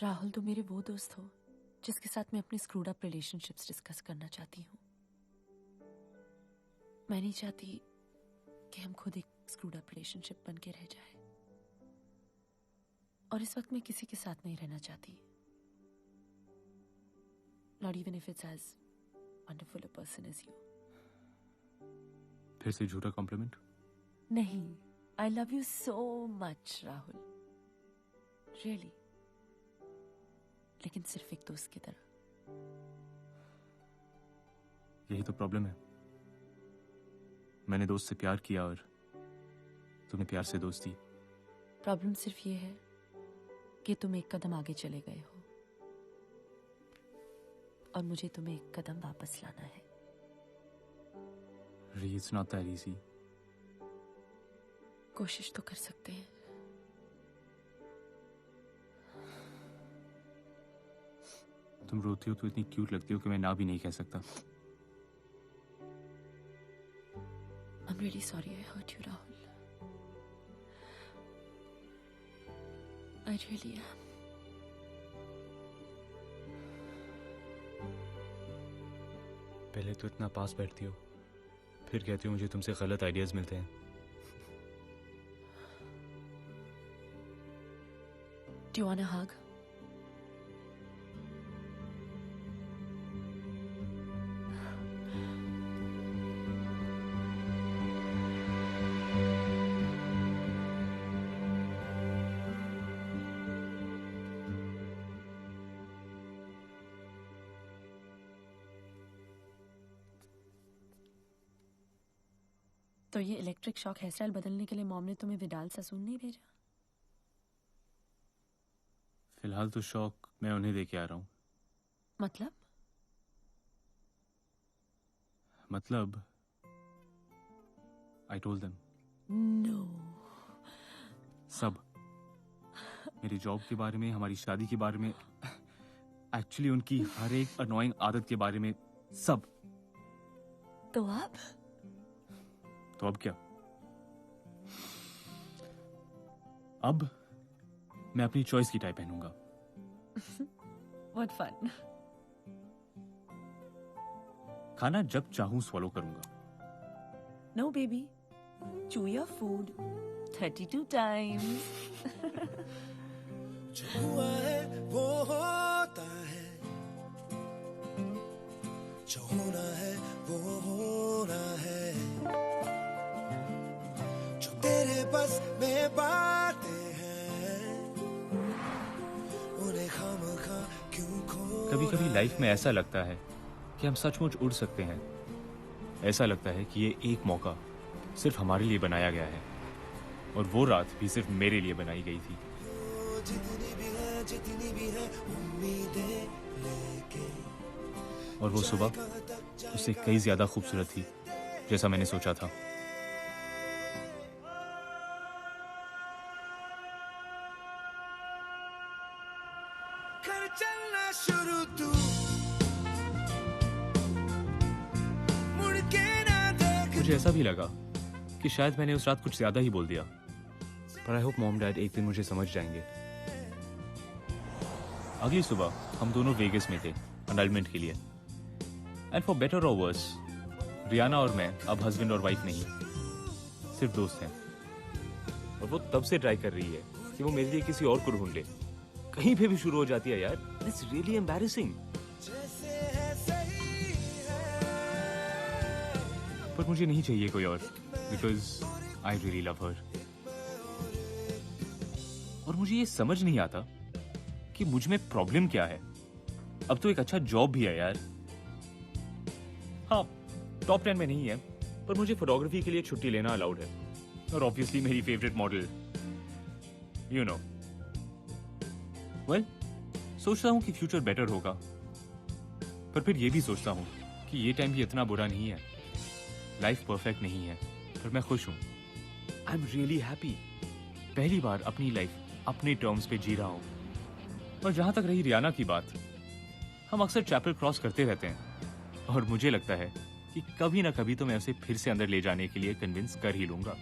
राहुल, तुम मेरे वो दोस्त हो जिसके साथ मैं अपनी स्क्रूड अप रिलेशनशिप्स डिस्कस करना चाहती हूँ। मैं नहीं चाहती कि हम खुद एक स्क्रूड अप रिलेशनशिप बन के रह जाए, और इस वक्त मैं किसी के साथ नहीं रहना चाहती, not even if it's as wonderful a person as you. फिर से झूठा कॉम्प्लीमेंट? नहीं, I love you so much Rahul, really, लेकिन सिर्फ एक दोस्त की तरह। यही तो प्रॉब्लम है। मैंने दोस्त से प्यार किया और तुमने प्यार से दोस्ती। प्रॉब्लम सिर्फ ये है कि तुम एक कदम आगे चले गए हो और मुझे तुम्हें एक कदम वापस लाना है। Really, it's not that easy. कोशिश तो कर सकते हैं। तुम रोती हो तो इतनी क्यूट लगती हो कि मैं ना भी नहीं कह सकता। I'm really sorry I hurt you, Rahul. I really am. पहले तो इतना पास बैठती हो, फिर कहती हो मुझे तुमसे गलत आइडियाज मिलते हैं। Do you want a hug? तो ये इलेक्ट्रिक शॉक हेयर स्टाइल बदलने के लिए मॉम ने तुम्हें विडाल ससून नहीं भेजा? फिलहाल तो शौक मैं उन्हें दे के आ रहा हूँ। मतलब I told them. No. सब, मेरी जॉब के बारे में, हमारी शादी के बारे में, एक्चुअली उनकी हर एक अनोइंग आदत के बारे में, सब। तो अब क्या? अब मैं अपनी चॉइस की टाई पहनूंगा। What fun. खाना जब चाहूं स्वॉलो करूंगा। No baby. Chew your food 32 times. जो हुआ है वो होता है, जो होना है वो होना है, जो तेरे बस में बातें हैं उन्हें खामखा क्यों खो। कभी कभी लाइफ में ऐसा लगता है कि हम सचमुच उड़ सकते हैं। ऐसा लगता है कि ये एक मौका सिर्फ हमारे लिए बनाया गया है और वो रात भी सिर्फ मेरे लिए बनाई गई थी। जितनी भी है उम्मीदें लेके, और वो सुबह उससे कई ज्यादा खूबसूरत थी जैसा मैंने सोचा था। कर चलना शुरू तू, मुड़ के ना देख। मुझे ऐसा भी लगा कि शायद मैंने उस रात कुछ ज्यादा ही बोल दिया, पर आई होप मॉम डैड एक दिन मुझे समझ जाएंगे। अगली सुबह हम दोनों वेगस में थे अनलमेंट के लिए। एंड फॉर बेटर और वर्स, रियाना और मैं अब हस्बैंड और वाइफ नहीं, सिर्फ दोस्त हैं। और वो तब से ट्राई कर रही है कि वो मेरे लिए किसी और को ढूंढ ले। कहीं पे भी शुरू हो जाती है यार। It's really embarrassing. पर मुझे नहीं चाहिए कोई और, बिकॉज आई रियली लव हर। और मुझे ये समझ नहीं आता कि मुझ में प्रॉब्लम क्या है। अब तो एक अच्छा जॉब भी है यार। हाँ, टॉप 10 में नहीं है, पर मुझे फोटोग्राफी के लिए छुट्टी लेना अलाउड है। और ऑब्वियसली मेरी favourite model, you know. Well, सोचता हूं कि फ्यूचर बेटर होगा, पर फिर ये भी सोचता हूं कि ये टाइम भी इतना बुरा नहीं है। लाइफ परफेक्ट नहीं है, पर मैं खुश हूं। आई एम रियली हैप्पी। पहली बार अपनी लाइफ अपने टर्म्स पे जी रहा हूं। और जहां तक रही रियाना की बात, हम अक्सर चैपल क्रॉस करते रहते हैं और मुझे लगता है कि कभी ना कभी तो मैं उसे फिर से अंदर ले जाने के लिए कन्विंस कर ही लूंगा।